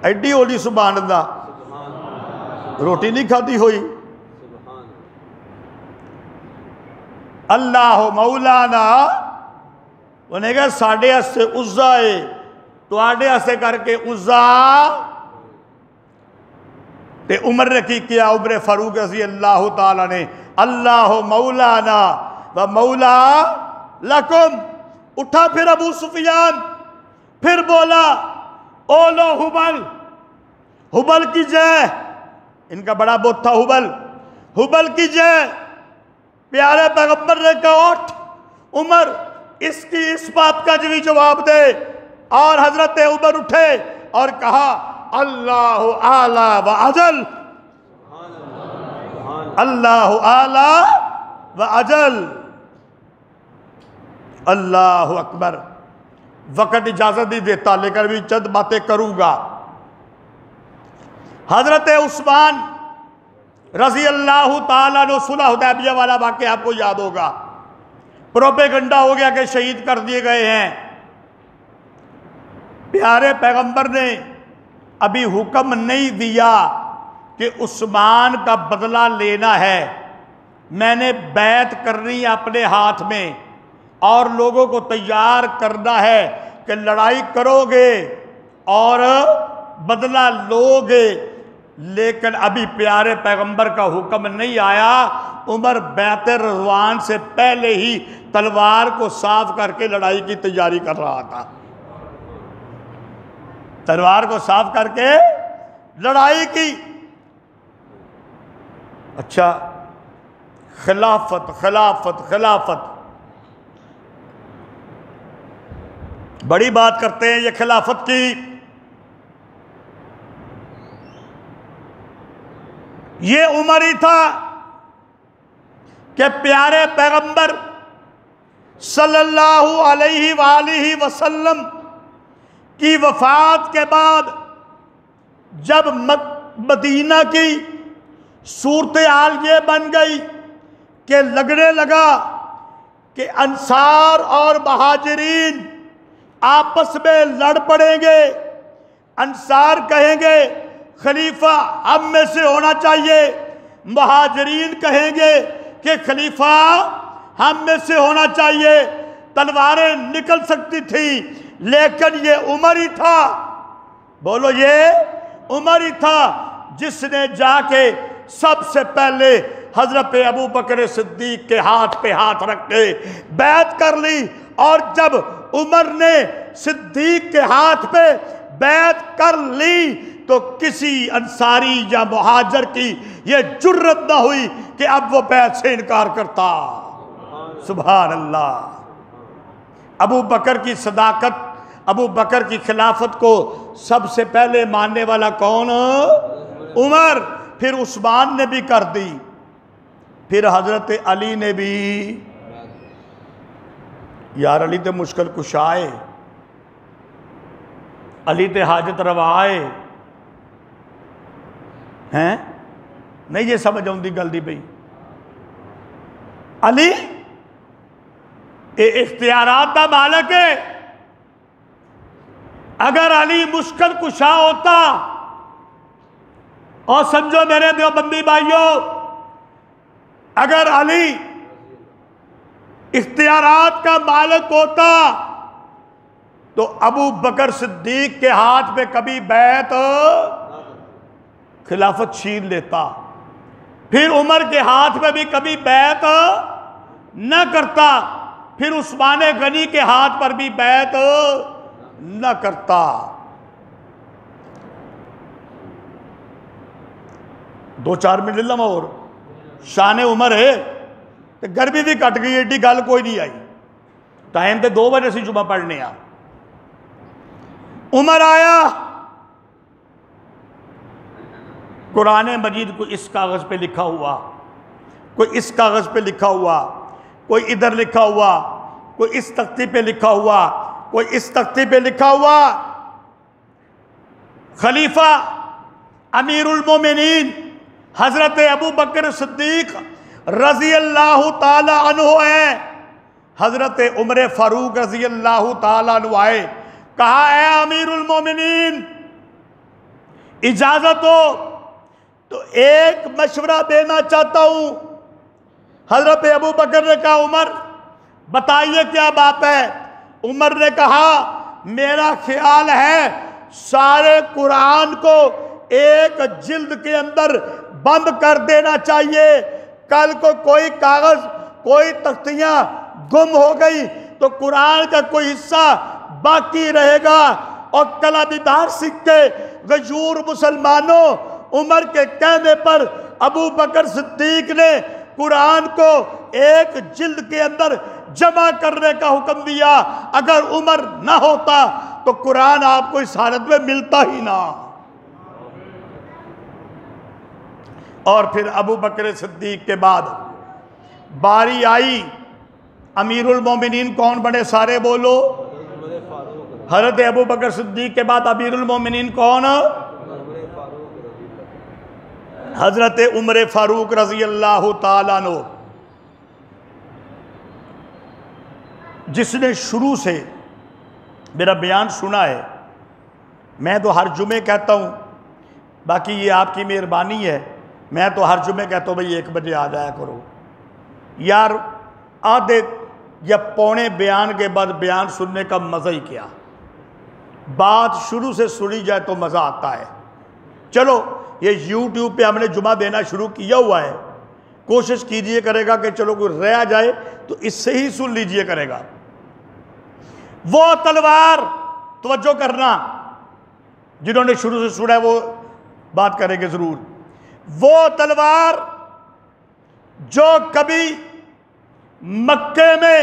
एडी होली सुभान अल्लाह, रोटी नहीं खाती हुई। अल्लाह मौलाना, उन्हें कहा साढ़े हस्ते उज़्ज़ा है, तुहाडे हस्ते करके उज़्ज़ा। ते उमर ने की किया, उमर फारूक रज़ी अल्लाह तआला ने अल्लाह मौलाना व मौला लकुम। उठा फिर अबू सुफियान, फिर बोला ओ लो हुबल, हुबल की जय। इनका बड़ा बुत था हुबल, हुबल की जय। प्यारे पैगंबर ने कहा उठ उमर, इसकी इस बात का भी जवाब दे। और हजरत उमर उठे और कहा अल्लाह आला व अजल, अल्लाह आला व अजल, अल्लाह अकबर। वक्त इजाजत नहीं देता लेकिन भी चंद बातें करूंगा। हजरत उस्मान रजी अल्लाह ताला ने सुलह हुदैबिया वाला वाक़या आपको याद होगा, प्रोपेगंडा हो गया कि शहीद कर दिए गए हैं। प्यारे पैगंबर ने अभी हुक्म नहीं दिया कि उस्मान का बदला लेना है, मैंने बैत करनी अपने हाथ में और लोगों को तैयार करना है कि लड़ाई करोगे और बदला लोगे। लेकिन अभी प्यारे पैगंबर का हुक्म नहीं आया। उमर बैत रज़वान से पहले ही तलवार को साफ करके लड़ाई की तैयारी कर रहा था, तलवार को साफ करके लड़ाई की। अच्छा, खिलाफत खिलाफत खिलाफत, बड़ी बात करते हैं ये खिलाफत की। ये उमर ही था कि प्यारे पैगंबर सल्लल्लाहु अलैहि वसल्लम की वफात के बाद जब मदीना की सूरत हाल ये बन गई कि लगने लगा कि अंसार और महाजिरीन आपस में लड़ पड़ेंगे। अंसार कहेंगे खलीफा हम में से होना चाहिए, महाजिरीन कहेंगे कि खलीफा हम में से होना चाहिए। तलवारें निकल सकती थी, लेकिन ये उमर ही था, बोलो ये उमर ही था जिसने जाके सबसे पहले हजरत अबू बकर सिद्दीक के हाथ पे हाथ रख के बैत कर ली। और जब उमर ने सिद्दीक के हाथ पे बैत कर ली तो किसी अंसारी या मुहाजिर की ये जुर्रत ना हुई कि अब वो बैत से इनकार करता। सुभान अल्लाह। अबू बकर की सदाकत, अबू बकर की खिलाफत को सबसे पहले मानने वाला कौन? उमर। फिर उस्मान ने भी कर दी, फिर हजरत अली ने भी। यार अली तो मुश्किल कुशाए, अली ते हाजत रवाए हैं, नहीं ये समझ आती गल दी पई। अली इख्तियारात का मालक है। अगर अली मुश्किल कुशा होता, और समझो मेरे देवबंदी भाइयों, अगर अली इख्तियारात का मालिक होता तो अबू बकर सिद्दीक के हाथ पे कभी बैत खिलाफत छीन लेता, फिर उमर के हाथ में भी कभी बैत न करता, फिर उस्मान गनी के हाथ पर भी बैत न करता। 2-4 मिनट लमा और शान उमर है तो गर्मी भी कट गई, एडी गल कोई नहीं आई। टाइम तो 2 बजे से जुमा पढ़ने आ। उमर आया, कुरान मजीद को इस कागज पे लिखा हुआ, कोई इस कागज पे लिखा हुआ, कोई इधर लिखा हुआ, कोई इस तख्ती पे लिखा हुआ, कोई इस तख्ती पे लिखा हुआ। खलीफा अमीरुल मोमिनीन हजरत अबू बकर सिद्दीक रजी अल्लाह ताला अन्हु है। हजरत उमर फारूक रजी अल्लाह ताला अन्हु आए, कहा है अमीरुल मोमिनीन इजाजत हो तो एक मशवरा देना चाहता हूं। हजरत अबू बकर ने कहा उमर बताइए क्या बात है। उमर ने कहा मेरा ख्याल है सारे कुरान को एक जिल्द के अंदर बंद कर देना चाहिए। कल को कोई कागज, कोई तख्तियां गुम हो गई तो कुरान का कोई हिस्सा बाकी रहेगा। और कलामीदार सिक्के गजूर मुसलमानों, उमर के कहने पर अबू बकर सिद्दीक ने कुरान को एक जिल्द के अंदर जमा करने का हुक्म दिया। अगर उमर ना होता तो कुरान आपको इस हालत में मिलता ही ना। और फिर अबू बकर सिद्दीक के बाद बारी आई, अमीरुल मोमिनीन कौन बने? सारे बोलो। हजरत अबू बकर सिद्दीक के बाद अमीरुल मोमिनीन कौन? हजरत उमर फारूक रजी अल्लाह ताला अन्हु, जिसने शुरू से मेरा बयान सुना है। मैं तो हर जुमे कहता हूँ, बाकी ये आपकी मेहरबानी है, मैं तो हर जुमे कहता हूँ भाई 1 बजे आ जाया करो। यार आधे या पौने बयान के बाद बयान सुनने का मज़ा ही क्या। बात शुरू से सुनी जाए तो मज़ा आता है। चलो ये YouTube पे हमने जुमा देना शुरू किया हुआ है, कोशिश कीजिए करेगा कि चलो कोई रह जाए तो इससे ही सुन लीजिए करेगा। वो तलवार, तवज्जो करना, जिन्होंने शुरू से सुना है वो बात करेंगे ज़रूर। वो तलवार जो कभी मक्के में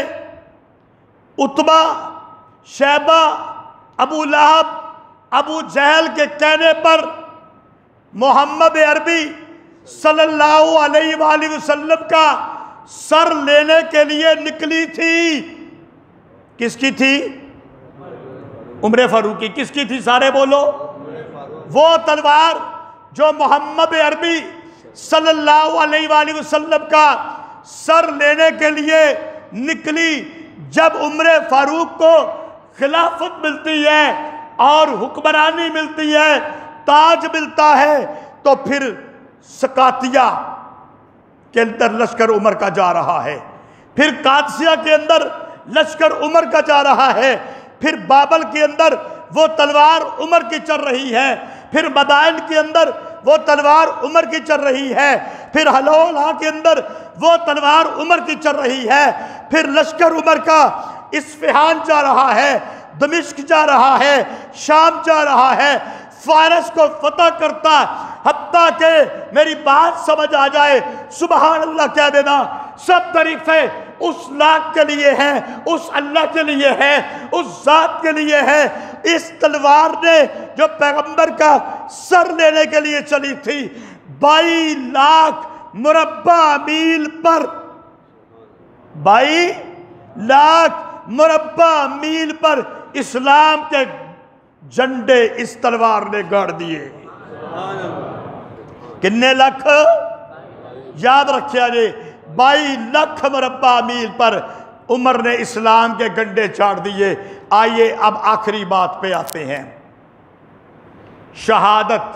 उतबा, शैबा, अबू लहब, अबू जहल के कहने पर मोहम्मद अरबी सल्लल्लाहु अलैहि वसल्लम का सर लेने के लिए निकली थी। किसकी थी? उम्र फारूक की। किसकी थी? सारे बोलो। वो तलवार जो मोहम्मद अरबी सल्लल्लाहु अलैहि वसल्लम का सर लेने के लिए निकली। जब उम्र फारूक को खिलाफत मिलती है और हुक्मरानी मिलती है, ताज मिलता है, तो फिर सकातिया के अंदर लश्कर उमर का जा रहा है, फिर कादसिया के अंदर लश्कर उमर का जा रहा है, फिर बाबल के अंदर वो तलवार उमर की चल रही है, फिर मदाइन के अंदर वो तलवार उमर की चल रही है, फिर हलौला के अंदर वो तलवार उमर की चल रही है, फिर लश्कर उमर का इस्फहान जा रहा है, दमिश्क जा रहा है, शाम जा रहा है, फारस को फतह करता। हत्ता के मेरी बात समझ आ जाए, सुबहान अल्लाह कह देना। सब तारीफे उस लाख के लिए है, उस अल्लाह के लिए है, उस जात के लिए है। इस तलवार ने जो पैगंबर का सर लेने के लिए चली थी, 22 लाख मुरब्बा मील पर, 22 लाख मुरब्बा मील पर इस्लाम के झंडे इस तलवार ने गाड़ दिए। कितने लाख? याद रखिया जी, 22 लाख मुरब्बा मील पर उमर ने इस्लाम के गंडे चाड़ दिए। आइए अब आखिरी बात पे आते हैं, शहादत।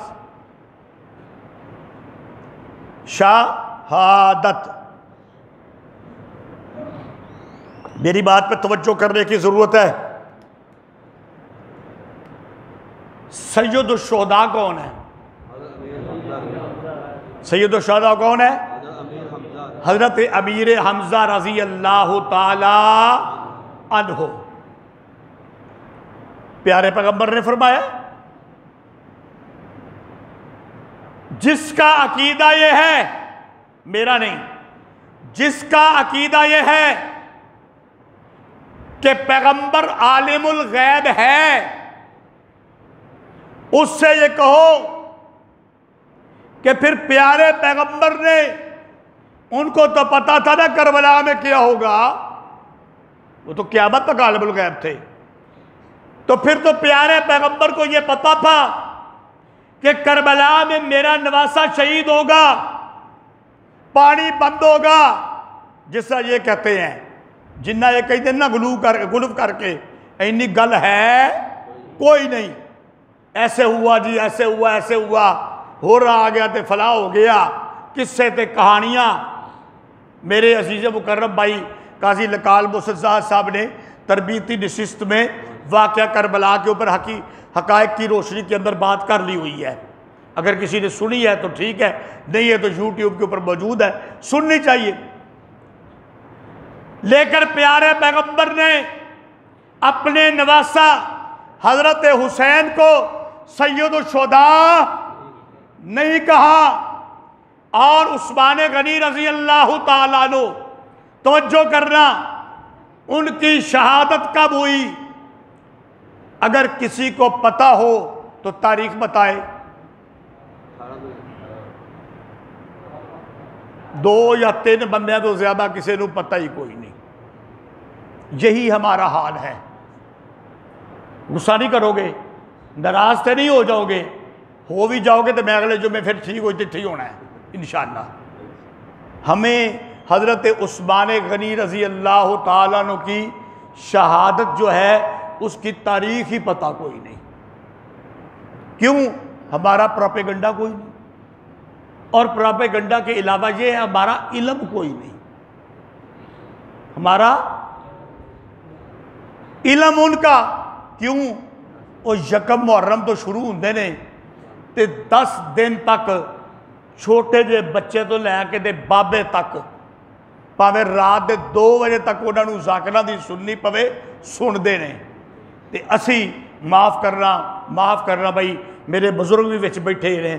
शहादत, मेरी बात पे तवज्जो करने की जरूरत है। सैयदुश शुहदा कौन है? सैयदुश शुहदा कौन है? हजरत अमीर हमजा रजी अल्लाह ताला अन्हु। प्यारे पैगंबर ने फरमाया, जिसका अकीदा यह है, मेरा नहीं, जिसका अकीदा यह है कि पैगंबर आलिमुल गैब है, उससे ये कहो कि फिर प्यारे पैगंबर ने, उनको तो पता था ना करबला में क्या होगा, वो तो क़यामत तक आलिमुल गैब थे, तो फिर तो प्यारे पैगंबर को ये पता था कि करबला में मेरा नवासा शहीद होगा, पानी बंद होगा। जिसका ये कहते हैं, जिन्ना ये कहते ना गुलूफ करके, इन्नी गल है कोई नहीं, ऐसे हुआ जी, ऐसे हुआ, ऐसे हुआ, हो रहा आ गया तो फला हो गया, किस्से ते कहानियाँ। मेरे अजीज़ मुकर्रम भाई काजी लकाल मुसद्दाद साहब ने तरबीती नशिस्त में वाक़या करबला के ऊपर हक़ाइक़ की रोशनी के अंदर बात कर ली हुई है। अगर किसी ने सुनी है तो ठीक है, नहीं है तो यूट्यूब के ऊपर मौजूद है, सुननी चाहिए। लेकर प्यारे पैगंबर ने अपने नवासा हजरत हुसैन को सैयदुश शुहदा नहीं कहा, और उस्मान गनी रजी अल्लाह ताला अन्हु, तवज्जो करना, उनकी शहादत कब हुई? अगर किसी को पता हो तो तारीख बताए। 2 या 3 बंदे तो ज्यादा किसी को पता ही कोई नहीं। यही हमारा हाल है। गुस्सा नहीं करोगे, नाराज तो नहीं हो जाओगे, हो भी जाओगे तो मैं अगले जुम्मे फिर ठीक हो चिट्ठी होना है इंशाअल्लाह। हमें हजरत उस्मान गनी रजी अल्लाह ताला अन्हु की शहादत जो है उसकी तारीख ही पता कोई नहीं। क्यों? हमारा प्रोपेगंडा कोई नहीं, और प्रोपेगंडा के अलावा ये है हमारा इल्म कोई नहीं। हमारा इल्म उनका, क्यों? वो यकम मुहर्रम तो शुरू होंगे ने ते 10 दिन तक छोटे जे बच्चे तो लैके ते बाबे तक, भावें रात के 2 बजे तक उन्होंने ज़ाकिरा दी सुननी पवे, सुनते हैं। तो असी माफ़ करना भाई, मेरे बजुर्ग भी विच बैठे ने,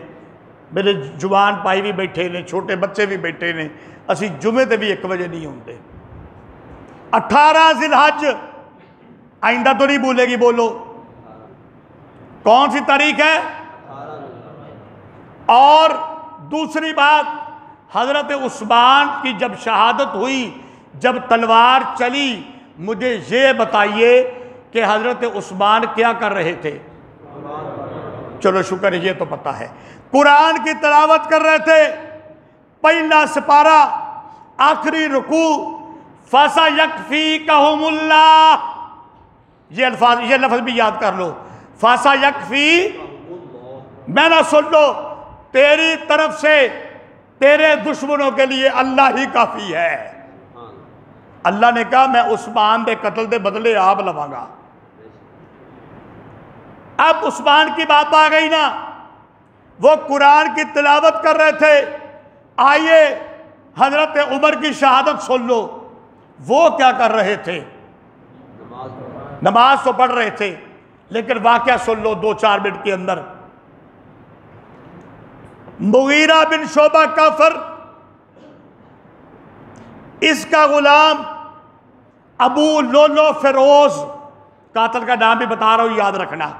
मेरे जवान भाई भी बैठे ने, छोटे बच्चे भी बैठे ने, असी जुमे ते भी 1 बजे नहीं होंगे। 18 जिलहज आइंदा तो नहीं भूलेगी, बोलो कौन सी तारीख है? और दूसरी बात, हजरत उस्मान की जब शहादत हुई, जब तलवार चली, मुझे ये बताइए कि हजरत उस्मान क्या कर रहे थे? चलो शुक्र है, ये तो पता है, कुरान की तिलावत कर रहे थे। पहला सिपारा, आखिरी रुकू, फसा यकफी कहमुल्लाह, ये अल्फाज, ये लफ्ज भी याद कर लो, फसा यकफी, मैं ना सुन लो, तेरी तरफ से तेरे दुश्मनों के लिए अल्लाह ही काफी है। अल्लाह ने कहा मैं उस्मान दे कत्ल दे बदले आप लवांगा। अब उस्मान की बात आ गई ना, वो कुरान की तिलावत कर रहे थे। आइए हजरत उमर की शहादत सुन लो, वो क्या कर रहे थे? नमाज तो पढ़ रहे थे, लेकिन वाकया सुन लो 2-4 मिनट के अंदर। मुगीरा बिन शोबा काफर, इसका गुलाम अबू लोलो फिरोज, कातल का नाम भी बता रहा हूं, याद रखना।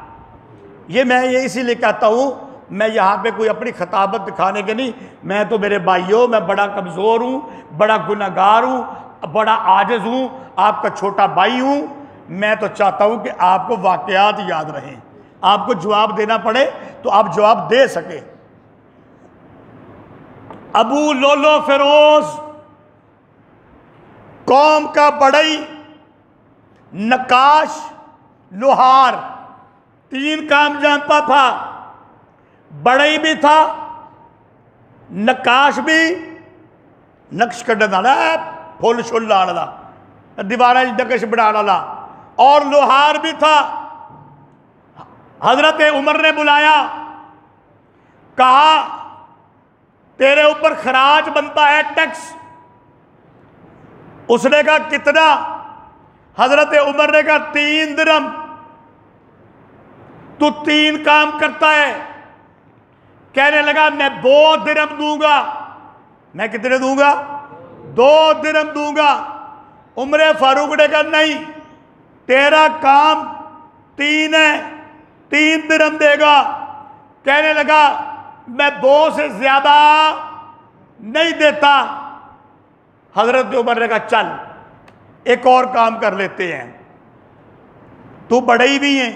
ये मैं ये इसीलिए कहता हूं, मैं यहां पे कोई अपनी खताबत दिखाने के नहीं, मैं तो मेरे भाइयों, मैं बड़ा कमजोर हूं, बड़ा गुनहगार हूं, बड़ा आजिज हूं, आपका छोटा भाई हूं। मैं तो चाहता हूं कि आपको वाकयात याद रहें, आपको जवाब देना पड़े तो आप जवाब दे सके। अबू लोलो फिरोज कौम का बड़ई, नकाश, लोहार, 3 काम जानता था। बड़ई भी था, नकाश भी, नक्श कढ़ने वाला, फुल शुल लाने वाला, दीवारा नकश बनाने वाला, और लोहार भी था। हजरत उमर ने बुलाया, कहा तेरे ऊपर खराज बनता है, टैक्स। उसने कहा कितना? हजरत उमर ने कहा 3 दिरहम। तू 3 काम करता है? कहने लगा मैं 2 दिरहम दूंगा। मैं कितने दूंगा? 2 दिरहम दूंगा। उमर फारूक ने कहा नहीं, तेरा काम 3 है, 3 दिरहम देगा। कहने लगा मैं 2 से ज्यादा नहीं देता। हजरत उमर ने कहा चल एक और काम कर लेते हैं, तू बड़ई भी है,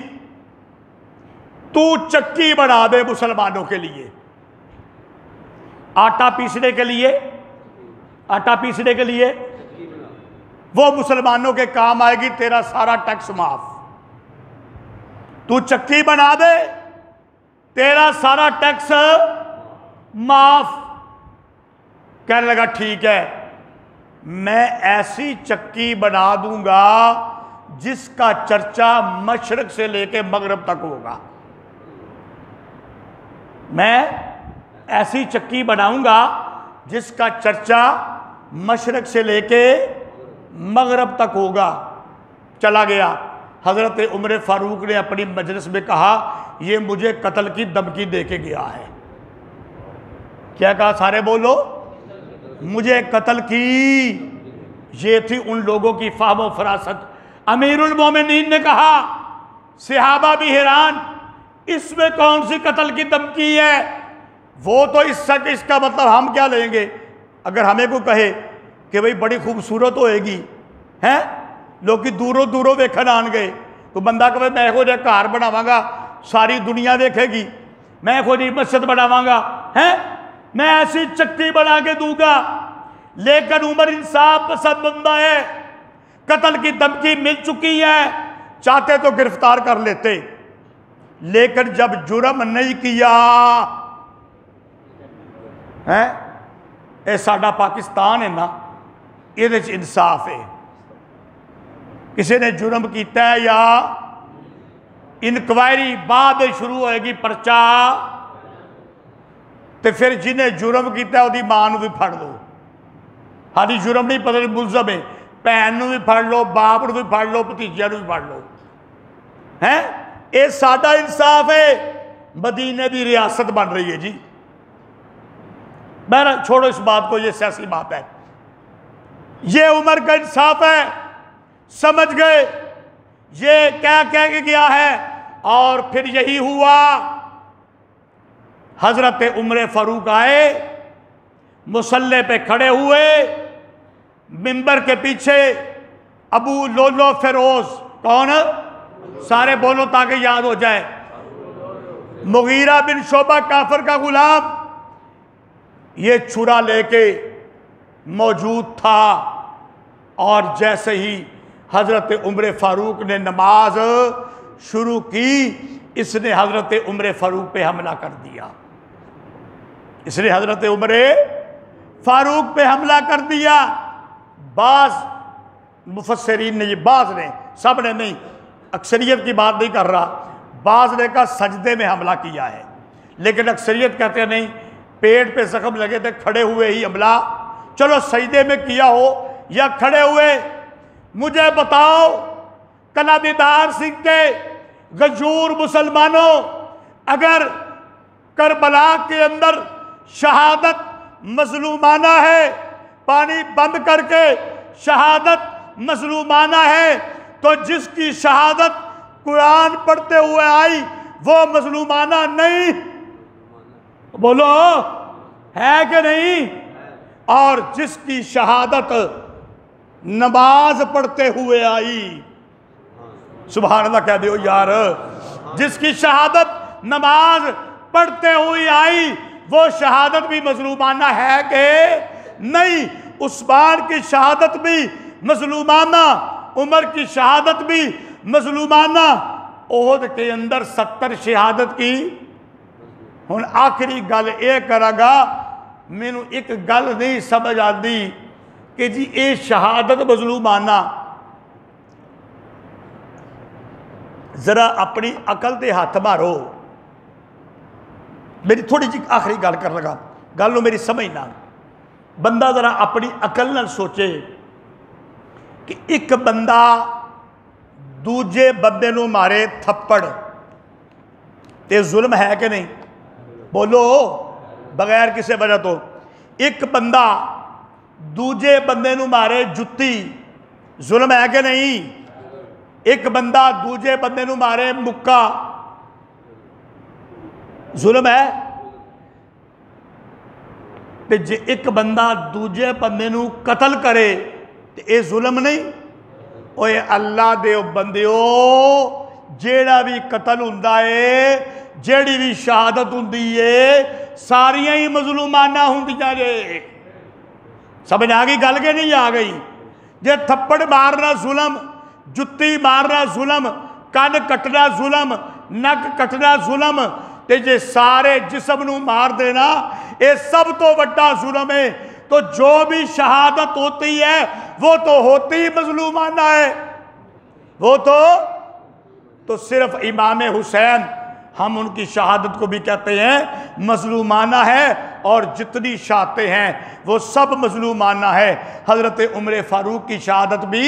तू चक्की बना दे मुसलमानों के लिए, आटा पीसने के लिए, आटा पीसने के लिए वो मुसलमानों के काम आएगी, तेरा सारा टैक्स माफ। तू चक्की बना दे, तेरा सारा टैक्स माफ। कहने लगा ठीक है, मैं ऐसी चक्की बना दूंगा जिसका चर्चा मशरक से लेके मगरब तक होगा। मैं ऐसी चक्की बनाऊंगा जिसका चर्चा मशरक से लेके मगरब तक होगा। चला गया। हजरत उमर फारूक ने अपनी मजलिस में कहा ये मुझे कत्ल की धमकी दे के गया है। क्या कहा? सारे बोलो, मुझे कत्ल की। ये थी उन लोगों की फाहम फरासत। अमीरुल मोमिनीन ने कहा, सहाबा भी हैरान, इसमें कौन सी कत्ल की धमकी है? वो तो इसका मतलब हम क्या लेंगे? अगर हमें को कहे कि भाई बड़ी खूबसूरत होएगी हैं, लोग दूरों दूरों वेखन आन गए, तो बंदा कहे मैं को जो घर बनावांगा सारी दुनिया देखेगी, मैं को जी मस्जिद बनावांगा हैं, मैं ऐसी चक्की बना के दूंगा। लेकिन उमर इंसाफ पसंद बंदा है, कत्ल की धमकी मिल चुकी है, चाहते तो गिरफ्तार कर लेते, लेकिन जब जुर्म नहीं किया है, ये साडा पाकिस्तान है ना, ये इंसाफ है। किसी ने जुर्म किया है या इनक्वायरी बाद शुरू होएगी, पर्चा, तो फिर जिन्हें जुर्म किया उसकी मां भी फड़ लो। हाली जुर्म नहीं पता मुलजम है, भैन भी फड़ लो, बाप भी फड़ लो, भतीजिया भी फड़ लो। हैं, ये साडा इंसाफ है। मदीने की रियासत बन रही है जी। बहरहाल छोड़ो इस बात को, ये सियासी बात है। ये उमर का इंसाफ है। समझ गए ये क्या कह के गया है। और फिर यही हुआ, हजरत उमर फारूक आए, मुसल्ले पे खड़े हुए, मिंबर के पीछे अबू लोलो फिरोज, कौन, सारे बोलो ताकि याद हो जाए, मुगीरा बिन शोबा काफर का गुलाम, ये छुरा लेके मौजूद था। और जैसे ही हजरत उमर फारूक ने नमाज शुरू की, इसने हजरत उमर फारूक पे हमला कर दिया। इसने हजरत उमर फारूक पे हमला कर दिया। बाज मुफस्सिरीन ने, ये बाज ने, सब ने नहीं, अक्सरियत की बात नहीं कर रहा, बाज ने कहा सजदे में हमला किया है, लेकिन अक्सरियत कहते हैं नहीं, पेट पे जख्म लगे थे, खड़े हुए ही हमला, चलो सजदे में किया हो या खड़े हुए। मुझे बताओ कलादीदार सिंह के गजूर मुसलमानों, अगर करबला के अंदर शहादत मजलूमाना है, पानी बंद करके शहादत मजलूमाना है, तो जिसकी शहादत कुरान पढ़ते हुए आई वो मजलूमाना नहीं, बोलो है कि नहीं। और जिसकी शहादत नमाज पढ़ते हुए आई, सुभान अल्लाह कह दो यार, जिसकी शहादत नमाज पढ़ते हुए आई वो शहादत भी मजलूमाना है कि नहीं। उस्मान की शहादत भी मजलूमाना, उमर की शहादत भी मजलूमाना, ओहद के अंदर 70 शहादत की। हुण आखिरी गल ये करागा, मैनू एक गल नहीं समझ आती कि जी ये शहादत मजलूमाना, जरा अपनी अकल ते हाथ मारो। मेरी थोड़ी जी आखिरी गल कर लगा, गल नो मेरी समझ ना, बंदा जरा अपनी अकल नाल सोचे कि एक बंदा दूजे बंदे नू मारे थप्पड़, ते जुल्म है कि नहीं, बोलो बगैर किसी वजह तो। एक बंदा दूजे बंदे नू मारे जुत्ती, जुल्म है कि नहीं। एक बंदा दूजे बंदे नू मारे मुक्का, जुल्म है। ते जे एक बंदा दूजे बंदे नू कतल करे ते ये जुल्म नहीं। ओए अल्लाह दे बंदिओ, जेड़ा भी कतल हुंदा है, जेड़ी भी शहादत हुंदी है, सारियां ही मजलूमाना हुंदियां जे। समझ आ गई गल के नहीं आ गई। जे थप्पड़ मारना जुल्म, जुत्ती मारना जुल्म, कन कटना जुल्म, नक कटना जुल्म, ते जे सारे जिस्म नू मार देना ये सब तो बड़ा जुल्म है। तो जो भी शहादत होती है वो तो होती ही मजलूमाना है। वो तो सिर्फ इमाम हुसैन, हम उनकी शहादत को भी कहते हैं मजलूमाना है, और जितनी शहादतें हैं वो सब मजलूमाना है। हज़रत उमर फारूक की शहादत भी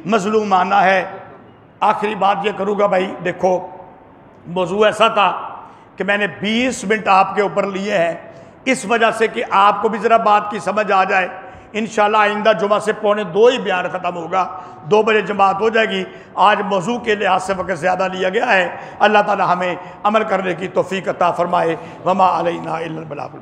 मजलूमाना है। आखिरी बात ये करूँगा भाई, देखो मौजू ऐसा था कि मैंने 20 मिनट आपके ऊपर लिए हैं, इस वजह से कि आपको भी ज़रा बात की समझ आ जाए। इंशाल्लाह आइंदा जुमा से 1:45 ही बयान ख़त्म होगा, 2 बजे जमात हो जाएगी। आज मौजू के लिहाज से वक्त ज़्यादा लिया गया है। अल्लाह ताला हमें अमल करने की तौफीक अता फरमाए। वमा अलैना इल्लल बलागुल।